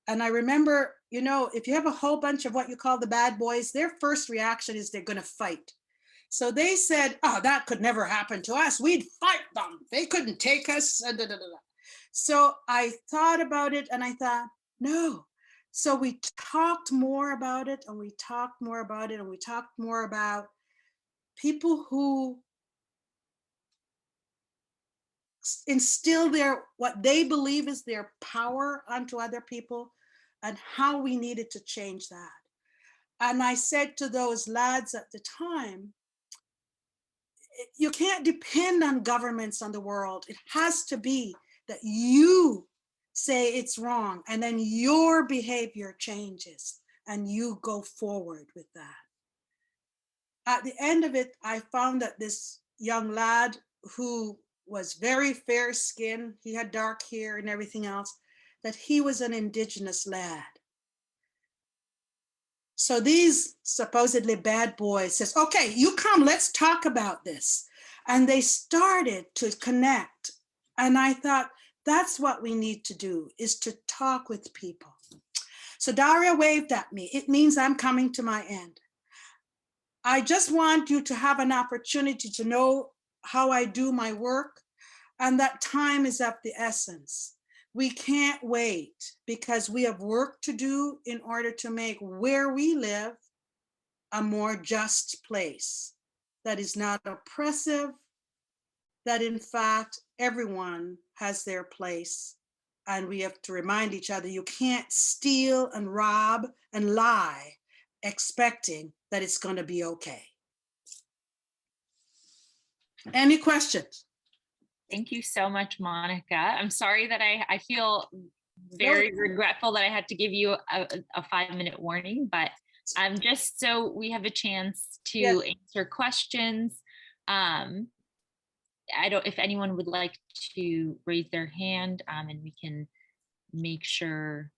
And I remember, you know, if you have a whole bunch of what you call the bad boys, their first reaction is they're going to fight. So they said, oh, that could never happen to us. We'd fight them. They couldn't take us. So I thought about it and I thought, no. So we talked more about it and we talked more about it and we talked more about people who instill what they believe is their power onto other people and how we needed to change that. And I said to those lads at the time, you can't depend on governments on the world. It has to be that you say it's wrong and then your behavior changes and you go forward with that. At the end of it, I found that this young lad who was very fair skinned, he had dark hair and everything else, that he was an indigenous lad. So these supposedly bad boys says, okay, you come, let's talk about this. And they started to connect. And I thought, that's what we need to do, is to talk with people. So Daria waved at me. It means I'm coming to my end. I just want you to have an opportunity to know how I do my work, and that time is of the essence. We can't wait because we have work to do in order to make where we live a more just place that is not oppressive, that in fact everyone has their place. And we have to remind each other, you can't steal and rob and lie expecting that it's going to be okay. Any questions? Thank you so much, Monica. I'm sorry that I feel very regretful that I had to give you a 5-minute warning, but just so we have a chance to answer questions. I don't, if anyone would like to raise their hand, and we can make sure.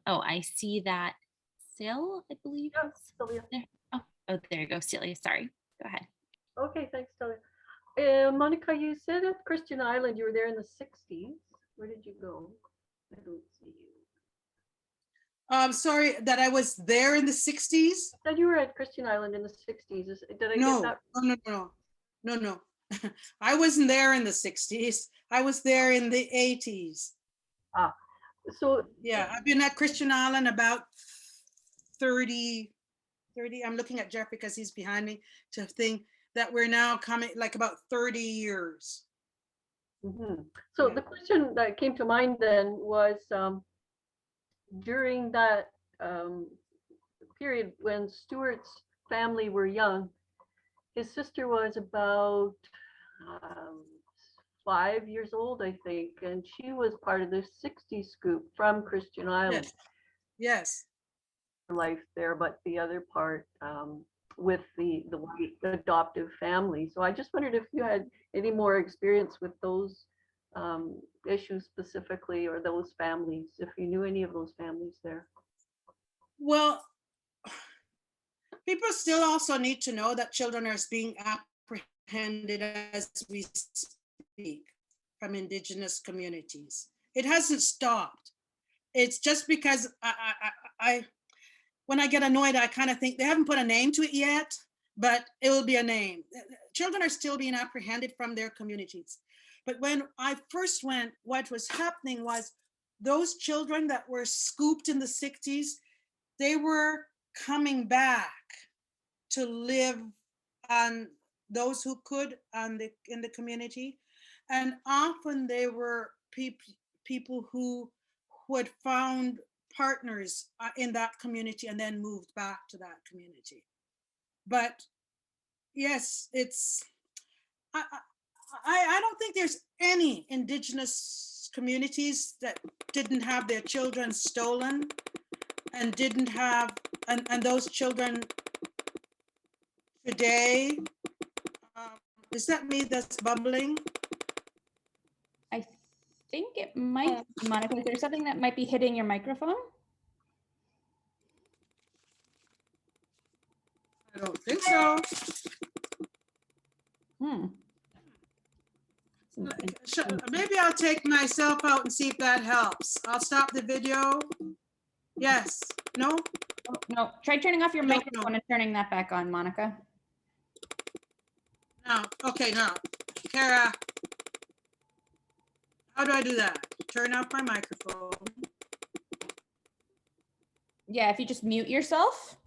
Oh, I see that Sil, I believe. Yeah, Celia. Oh, there you go, Celia. Sorry. Go ahead. Okay, thanks, Celia. Monica, you said at Christian Island you were there in the 60s. Where did you go? I don't see you. I'm sorry that I was there in the 60s. You said you were at Christian Island in the 60s. Did I get that? No. I wasn't there in the 60s. I was there in the 80s. So yeah, I've been at Christian Island about 30. I'm looking at Jeff because he's behind me to think that we're now coming like about 30 years. Mm-hmm. So the question that came to mind then was during that period when Stuart's family were young, his sister was about 5 years old, I think, and she was part of the 60s group from Christian Island. Yes. Life there, but the other part with the white adoptive family. So I just wondered if you had any more experience with those issues specifically, or those families, if you knew any of those families there. Well, people still also need to know that children are being apprehended as we speak from Indigenous communities. It hasn't stopped. It's just because when I get annoyed, I kind of think they haven't put a name to it yet, but it will be a name. Children are still being apprehended from their communities. But when I first went, what was happening was those children that were scooped in the 60s, they were coming back to live on those who could in the community. And often they were people who had found partners in that community and then moved back to that community. But yes, it's, I don't think there's any Indigenous communities that didn't have their children stolen and didn't have, and those children today, is that me that's bubbling? I think it might be, Monica. Is there something that might be hitting your microphone? I don't think so. Maybe I'll take myself out and see if that helps. I'll stop the video. Yes, no? No, try turning off your microphone and turning that back on, Monica. No, okay, no. Kara, how do I do that? Turn off my microphone. Yeah, if you just mute yourself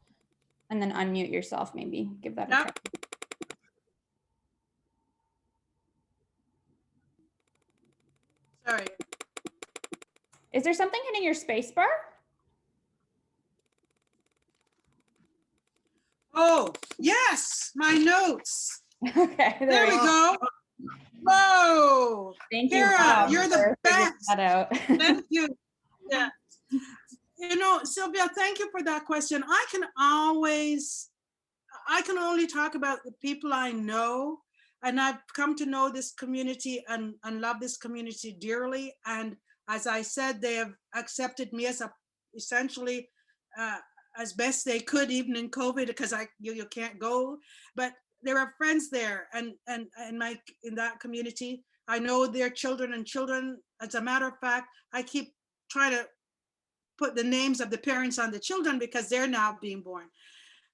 and then unmute yourself, maybe give that a try. Sorry. Is there something hitting your space bar? Oh, yes, my notes. Okay, There we go. Whoa. Thank you. Kara, you're the best. That out. Thank you. Yeah. You know, Sylvia, thank you for that question. I can only talk about the people I know, and I've come to know this community and love this community dearly. And as I said, they have accepted me as essentially as best they could, even in COVID, because you can't go. But there are friends there, and in that community. I know their children and children. As a matter of fact, I keep trying to put the names of the parents on the children because they're now being born.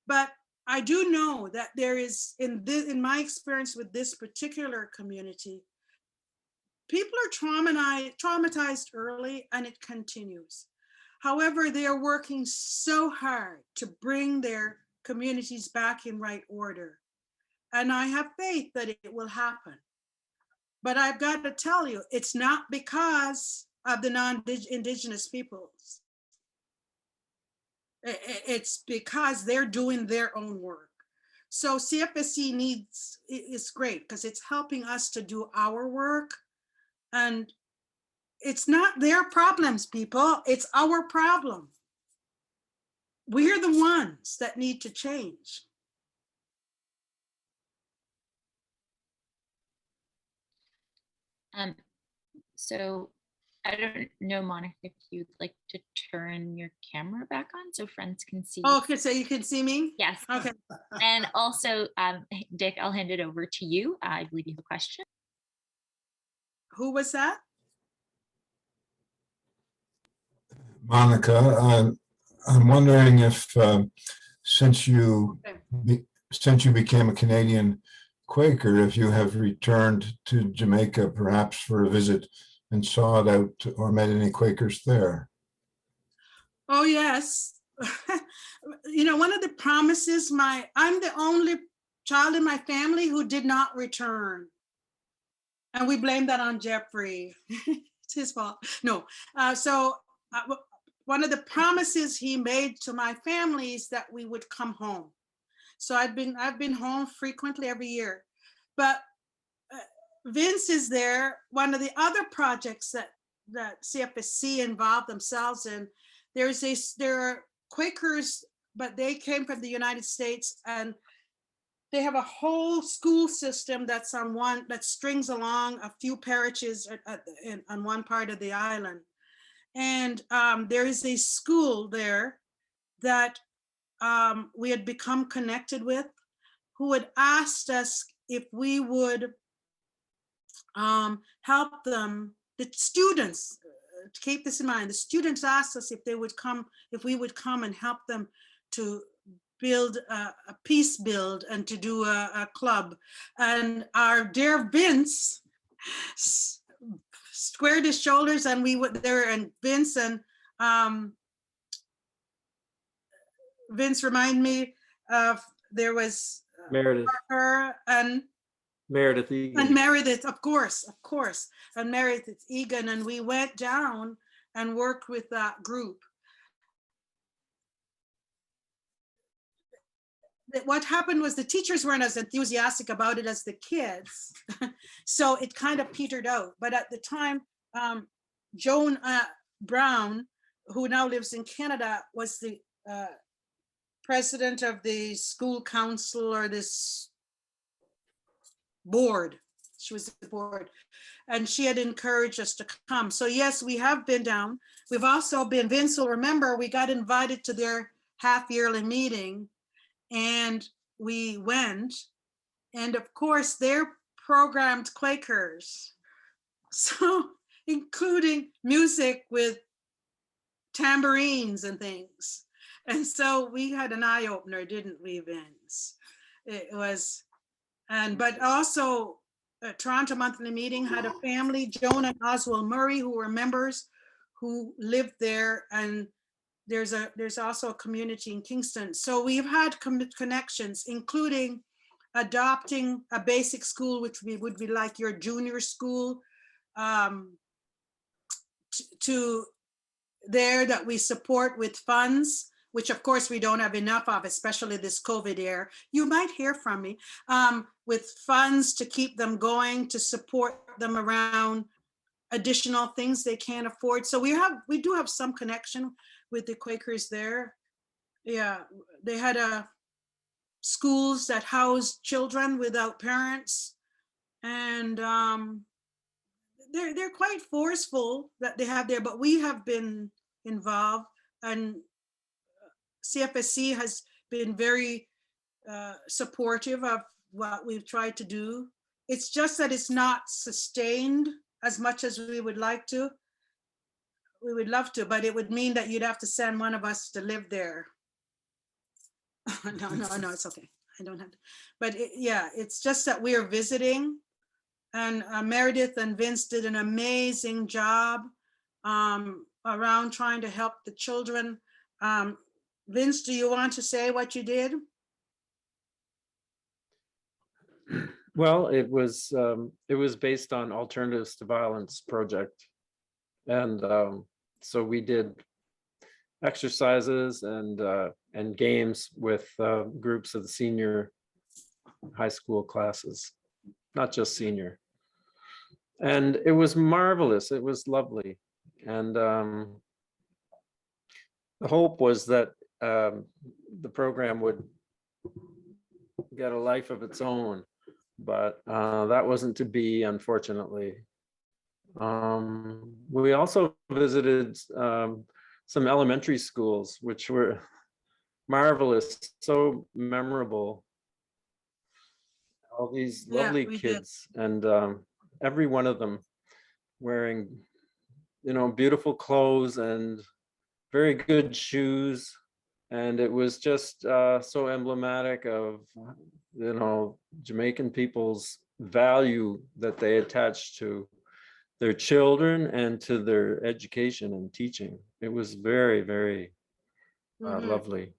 But I do know that there is, in my experience with this particular community, people are traumatized early, and it continues. However, they are working so hard to bring their communities back in right order. And I have faith that it will happen. But I've got to tell you, it's not because of the non-Indigenous peoples. It's because they're doing their own work. So Cfsc is great because it's helping us to do our work. And it's not their problems, people, it's our problem. We're the ones that need to change. So I don't know, Monica, if you'd like to turn your camera back on so friends can see. Oh, okay, so you can see me? Yes. Okay. And also, Dick, I'll hand it over to you. I believe you have a question. Who was that? Monica, I'm wondering if since you became a Canadian Quaker, if you have returned to Jamaica perhaps for a visit and sought out or met any Quakers there. Oh, yes. You know, one of the promises, I'm the only child in my family who did not return. And we blame that on Jeffrey. It's his fault. No. One of the promises he made to my family is that we would come home. So I've been home frequently every year. But Vince is there. One of the other projects that CFSC involved themselves in, there are Quakers but they came from the United States, and they have a whole school system that's on one, that strings along a few parishes on one part of the island. And there is a school there that we had become connected with, who had asked us if we would help them, the students, to keep this in mind, the students asked us if they would come, if we would come and help them to build a peace build and to do a club. And our dear Vince squared his shoulders, and we went there, and Vince and Vince remind me of, there was Meredith. her and Meredith Egan. And Meredith, of course, and Meredith Egan, and we went down and worked with that group. What happened was the teachers weren't as enthusiastic about it as the kids, so it kind of petered out. But at the time, Joan Brown, who now lives in Canada, was the president of the school council, or this board. She was the board, and she had encouraged us to come. So yes, we have been down. We've also been, Vince will remember, we got invited to their half-yearly meeting, and we went. And of course, they're programmed Quakers, so including music with tambourines and things. And so we had an eye-opener, didn't we, Vince? It was, and but also Toronto Monthly Meeting had a family, Joan and Oswald Murray, who were members, who lived there, and there's also a community in Kingston. So we've had connections, including adopting a basic school, which would be like your junior school, to there, that we support with funds, which of course we don't have enough of, especially this COVID year. You might hear from me, with funds to keep them going, to support them around additional things they can't afford. So we do have some connection with the Quakers there. Yeah, they had schools that housed children without parents, and they're quite forceful that they have there, but we have been involved, and Cfsc has been very supportive of what we've tried to do. It's just that it's not sustained as much as we would like to. We would love to, but it would mean that you'd have to send one of us to live there. No, it's okay. I don't have to. But yeah, it's just that we are visiting, and Meredith and Vince did an amazing job around trying to help the children. Vince, do you want to say what you did? Well, it was based on Alternatives to Violence project, and so we did exercises and games with groups of the senior high school classes, not just senior, and it was marvelous. It was lovely, and the hope was that the program would get a life of its own, but that wasn't to be, unfortunately. We also visited some elementary schools, which were marvelous, so memorable. All these lovely kids, and every one of them wearing, beautiful clothes and very good shoes. And it was just so emblematic of, Jamaican people's value that they attach to their children and to their education and teaching. It was very, very lovely.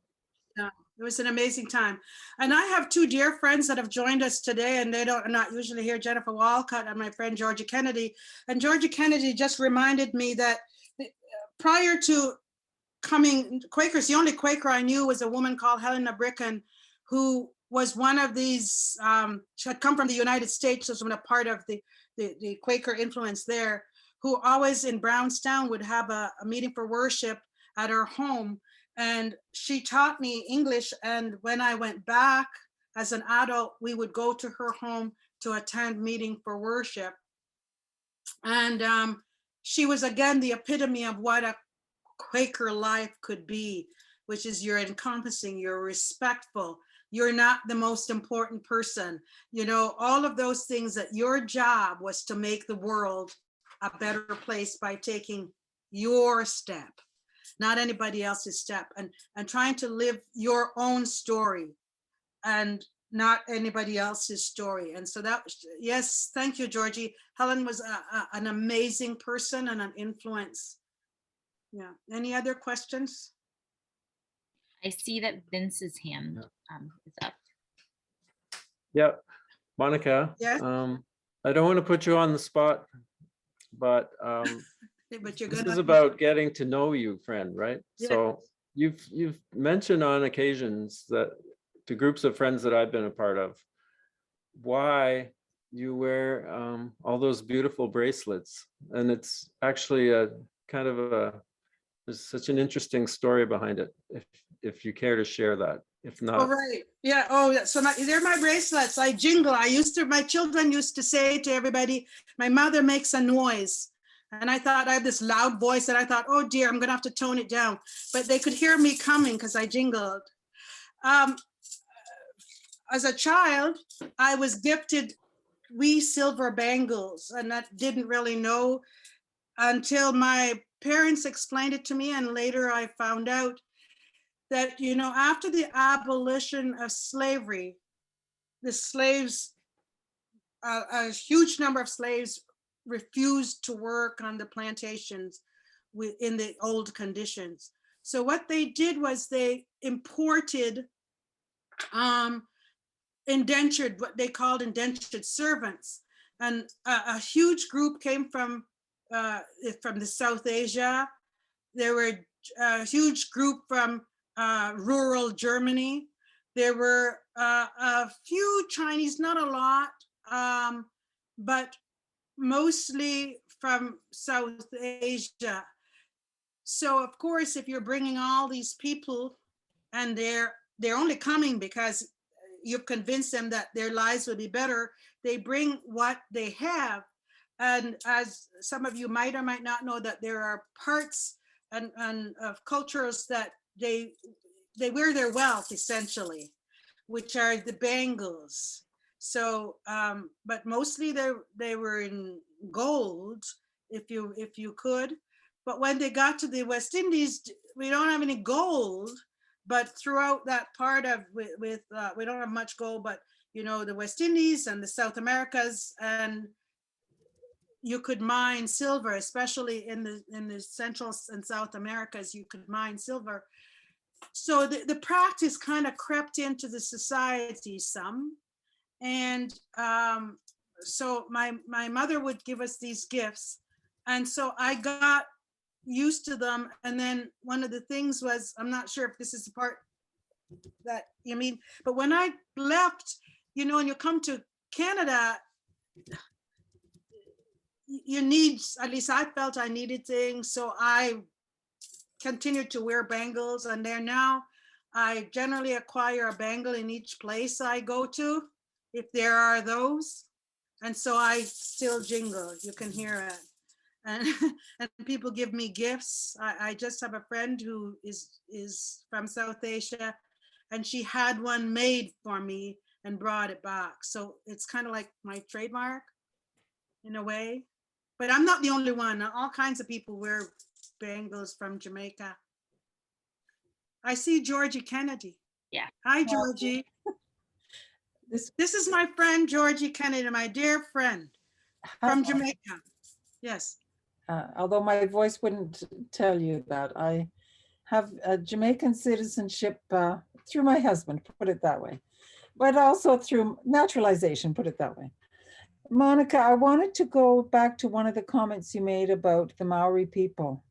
Yeah, it was an amazing time. And I have two dear friends that have joined us today, and they are not usually here, Jennifer Walcott and my friend Georgia Kennedy. And Georgia Kennedy just reminded me that prior to coming Quakers, the only Quaker I knew was a woman called Helena Bricken, who was one of these, she had come from the United States, was a part of the Quaker influence there, who always in Brownstown would have a meeting for worship at her home. And she taught me English. And when I went back as an adult, we would go to her home to attend meeting for worship. And she was again the epitome of what a Quaker life could be, which is you're encompassing, you're respectful, you're not the most important person. You know, all of those things, that your job was to make the world a better place by taking your step, not anybody else's step, and trying to live your own story and not anybody else's story. And so that, yes, thank you, Georgie. Helen was an amazing person and an influence. Yeah. Any other questions? I see that Vince's hand is up. Yeah, Monica. Yes. I don't want to put you on the spot, but But you're this gonna. is about getting to know you, friend, right? Yeah. So you've mentioned on occasions that to groups of friends that I've been a part of, why you wear all those beautiful bracelets, and it's actually a kind of a, there's such an interesting story behind it. If you care to share that, if not. Oh, right. Yeah. Oh, yeah. So they're my bracelets. I jingle. My children used to say to everybody, my mother makes a noise. And I thought I have this loud voice, and I thought, oh dear, I'm gonna have to tone it down. But they could hear me coming because I jingled. As a child, I was gifted wee silver bangles, and I didn't really know until my parents explained it to me. And later I found out that, you know, after the abolition of slavery, the slaves, a huge number of slaves refused to work on the plantations in the old conditions. So what they did was they imported indentured, what they called indentured servants. And a huge group came from the South Asia. There were a huge group from rural Germany. There were a few Chinese, not a lot, but mostly from South Asia. So of course, if you're bringing all these people and they're only coming because you've convinced them that their lives will be better, they bring what they have. And as some of you might or might not know, that there are parts and of cultures that they wear their wealth essentially, which are the bangles. So, but mostly they were in gold, if you could. But when they got to the West Indies, we don't have any gold. But throughout that part of we don't have much gold, but you know, the West Indies and the South Americas, and you could mine silver, especially in the Central and South Americas, you could mine silver. So the practice kind of crept into the society some. And so my mother would give us these gifts. And so I got used to them. And then one of the things was, I'm not sure if this is the part that you mean, but when I left, you know, and you come to Canada, you need, at least I felt I needed things. So I continued to wear bangles, and there now I generally acquire a bangle in each place I go to, if there are those. And so I still jingle, you can hear it. And, and people give me gifts. I just have a friend who is from South Asia, and she had one made for me and brought it back. So it's kind of like my trademark in a way. But I'm not the only one. All kinds of people wear bangles from Jamaica. I see Georgie Kennedy. Yeah. Hi, Georgie. This is my friend, Georgie Kennedy, my dear friend from Jamaica. Yes. Although my voice wouldn't tell you that, I have a Jamaican citizenship through my husband, put it that way, but also through naturalization, put it that way. Monica, I wanted to go back to one of the comments you made about the Maori people.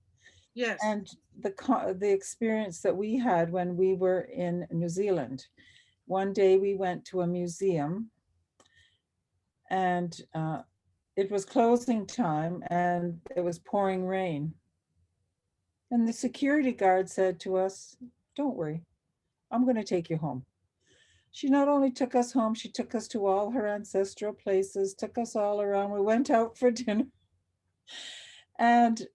Yes. And the experience that we had when we were in New Zealand. One day we went to a museum, and it was closing time and it was pouring rain. And the security guard said to us, "Don't worry, I'm going to take you home." She not only took us home, she took us to all her ancestral places, took us all around. We went out for dinner. And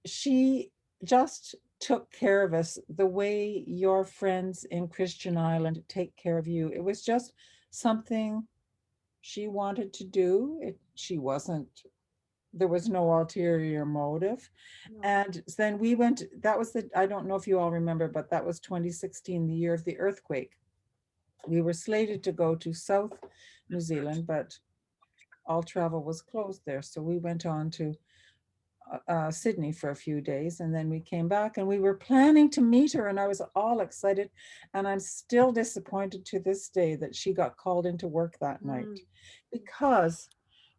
she just took care of us the way your friends in Christian Island take care of you. It was just something she wanted to do. She wasn't, there was no ulterior motive. No. And then we went, that was I don't know if you all remember, but that was 2016, the year of the earthquake. We were slated to go to South New Zealand, but all travel was closed there. So we went on to Sydney for a few days, and then we came back, and we were planning to meet her, and I was all excited, and I'm still disappointed to this day that she got called into work that night, because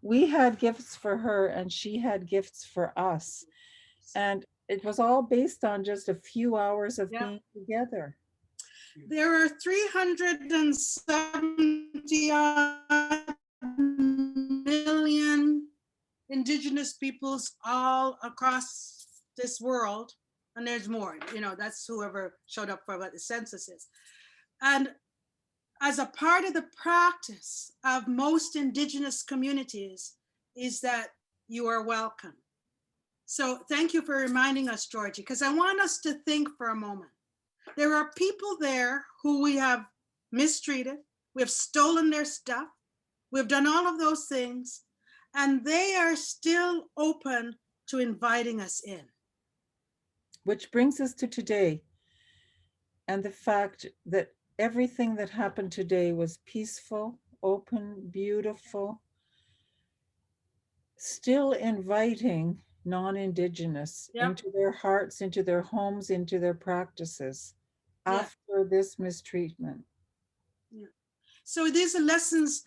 we had gifts for her and she had gifts for us, and it was all based on just a few hours of being together. There are 370 million Indigenous peoples all across this world, and there's more, that's whoever showed up for what the census is. And as a part of the practice of most Indigenous communities is that you are welcome. So thank you for reminding us, Georgie, because I want us to think for a moment. There are people there who we have mistreated, we have stolen their stuff, we've done all of those things, and they are still open to inviting us in. Which brings us to today, and the fact that everything that happened today was peaceful, open, beautiful, still inviting non-Indigenous into their hearts, into their homes, into their practices after this mistreatment. So these are lessons.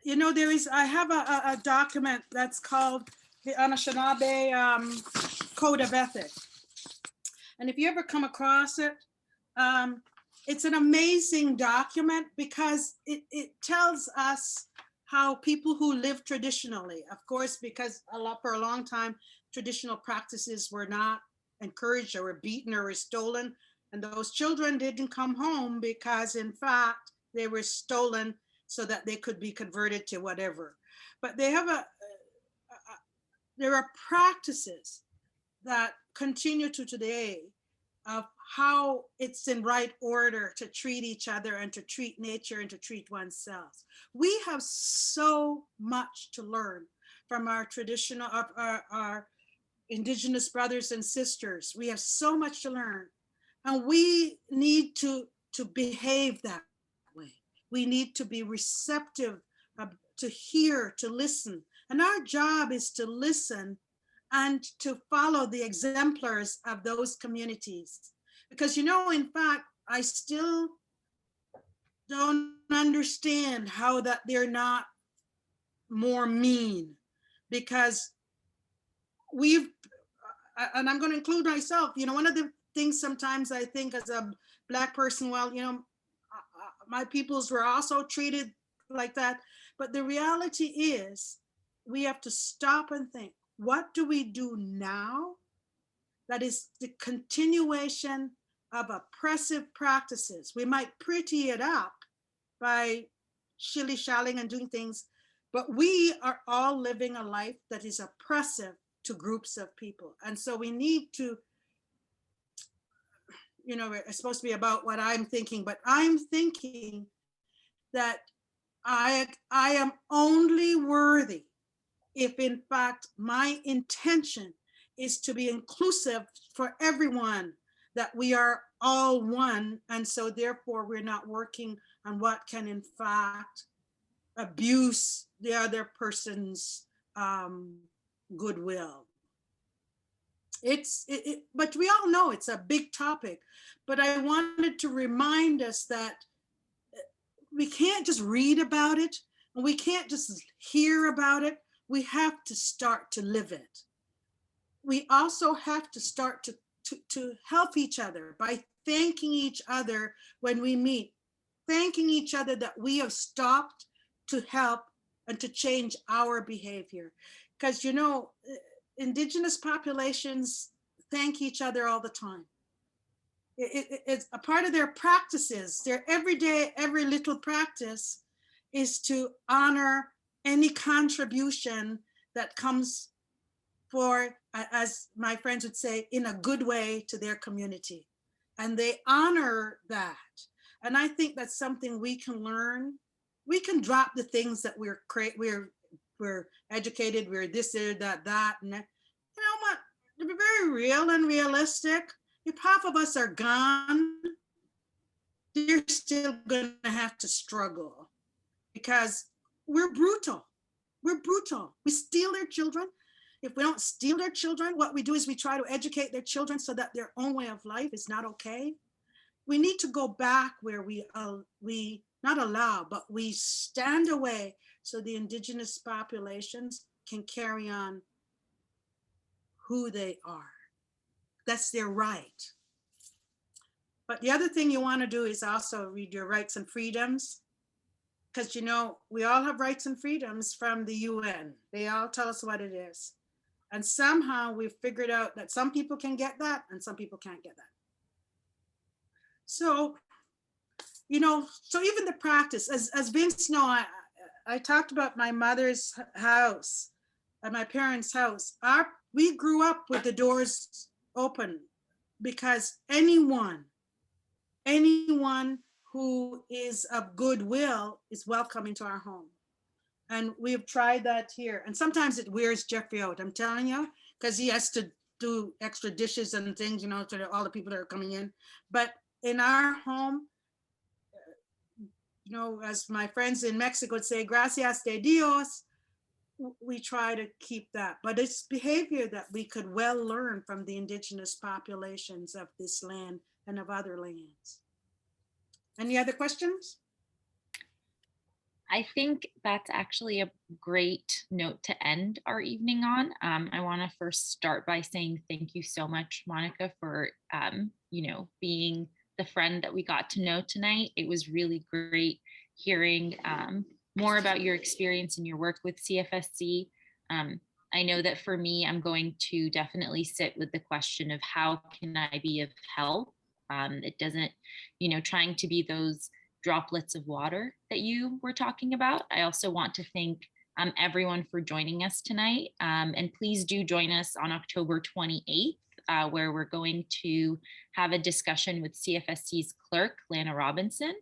I have a document that's called the Anishinabe Code of Ethics. And if you ever come across it, it's an amazing document because it tells us how people who live traditionally, of course, because for a long time, traditional practices were not encouraged or were beaten or were stolen. And those children didn't come home because in fact, they were stolen so that they could be converted to whatever. But they have there are practices that continue to today of how it's in right order to treat each other and to treat nature and to treat oneself. We have so much to learn from our traditional, our Indigenous brothers and sisters. We have so much to learn, and we need to behave that way. We need to be receptive to hear, to listen. And our job is to listen and to follow the exemplars of those communities. Because, in fact, I still don't understand how that they're not more mean, because and I'm going to include myself, one of the things sometimes I think as a Black person, well, my peoples were also treated like that. But the reality is we have to stop and think, what do we do now that is the continuation of oppressive practices? We might pretty it up by shilly-shallying and doing things, but we are all living a life that is oppressive to groups of people. And so we need to, it's supposed to be about what I'm thinking, but I'm thinking that I am only worthy if in fact my intention is to be inclusive for everyone, that we are all one. And so therefore we're not working on what can in fact abuse the other person's goodwill. But we all know it's a big topic, but I wanted to remind us that we can't just read about it, and we can't just hear about it. We have to start to live it. We also have to start to help each other by thanking each other when we meet, thanking each other that we have stopped to help and to change our behavior. Because, Indigenous populations thank each other all the time. It's a part of their practices. Their everyday, every little practice is to honor any contribution that comes for, as my friends would say, in a good way to their community. And they honor that. And I think that's something we can learn. We can drop the things that we're educated, we're this or that, and that. You know what? To be very real and realistic, if half of us are gone, they're still going to have to struggle because we're brutal. We're brutal. We steal their children. If we don't steal their children, what we do is we try to educate their children so that their own way of life is not okay. We need to go back where we not allow, but we stand away so the indigenous populations can carry on who they are. That's their right. But the other thing you want to do is also read your rights and freedoms, because, you know, we all have rights and freedoms from the UN. They all tell us what it is. And somehow we've figured out that some people can get that and some people can't get that. So, you know, so even the practice, as Vince know, I talked about my mother's house and my parents' house. We grew up with the doors open because anyone who is of goodwill is welcome into our home. And we've tried that here. And sometimes it wears Jeffrey out, I'm telling you, because he has to do extra dishes and things, you know, to all the people that are coming in. But in our home, you know, as my friends in Mexico would say, gracias de Dios, we try to keep that. But it's behavior that we could well learn from the indigenous populations of this land and of other lands. Any other questions? I think that's actually a great note to end our evening on. I want to first start by saying thank you so much, Monica, for you know, being the friend that we got to know tonight. It was really great hearing more about your experience and your work with CFSC. I know that for me, I'm going to definitely sit with the question of how can I be of help? It doesn't, you know, trying to be those droplets of water that you were talking about. I also want to thank everyone for joining us tonight. And please do join us on October 28th, where we're going to have a discussion with CFSC's clerk, Lana Robinson.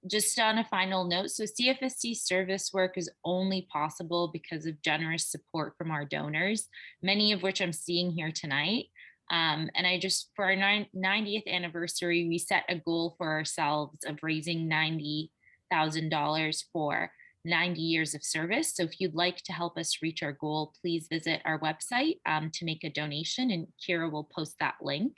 Just on a final note, so CFSC service work is only possible because of generous support from our donors, many of which I'm seeing here tonight. And I just, for our 90th anniversary, we set a goal for ourselves of raising $90,000 for 90 years of service. So if you'd like to help us reach our goal, please visit our website to make a donation, and Kira will post that link.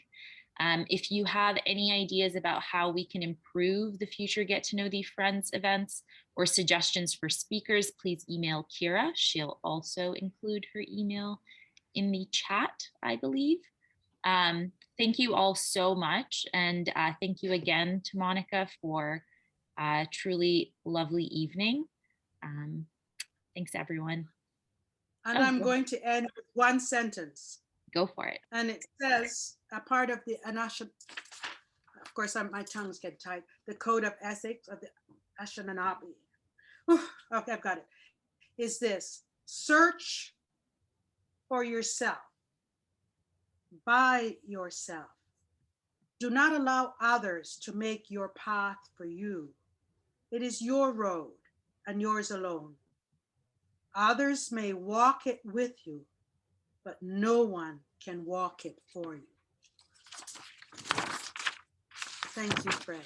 If you have any ideas about how we can improve the future Get to Know Thee Friends events or suggestions for speakers, please email Kira. She'll also include her email in the chat, I believe. Thank you all so much. And thank you again to Monica for a truly lovely evening. Thanks, everyone. And I'm going to end with one sentence. Go for it. And it says, a part of the Anishinabe, of course, my tongue's getting tight, the code of ethics of the Anishinabe. Okay, I've got it. Is this: search for yourself, by yourself. Do not allow others to make your path for you. It is your road and yours alone. Others may walk it with you, but no one can walk it for you. Thank you, Fred.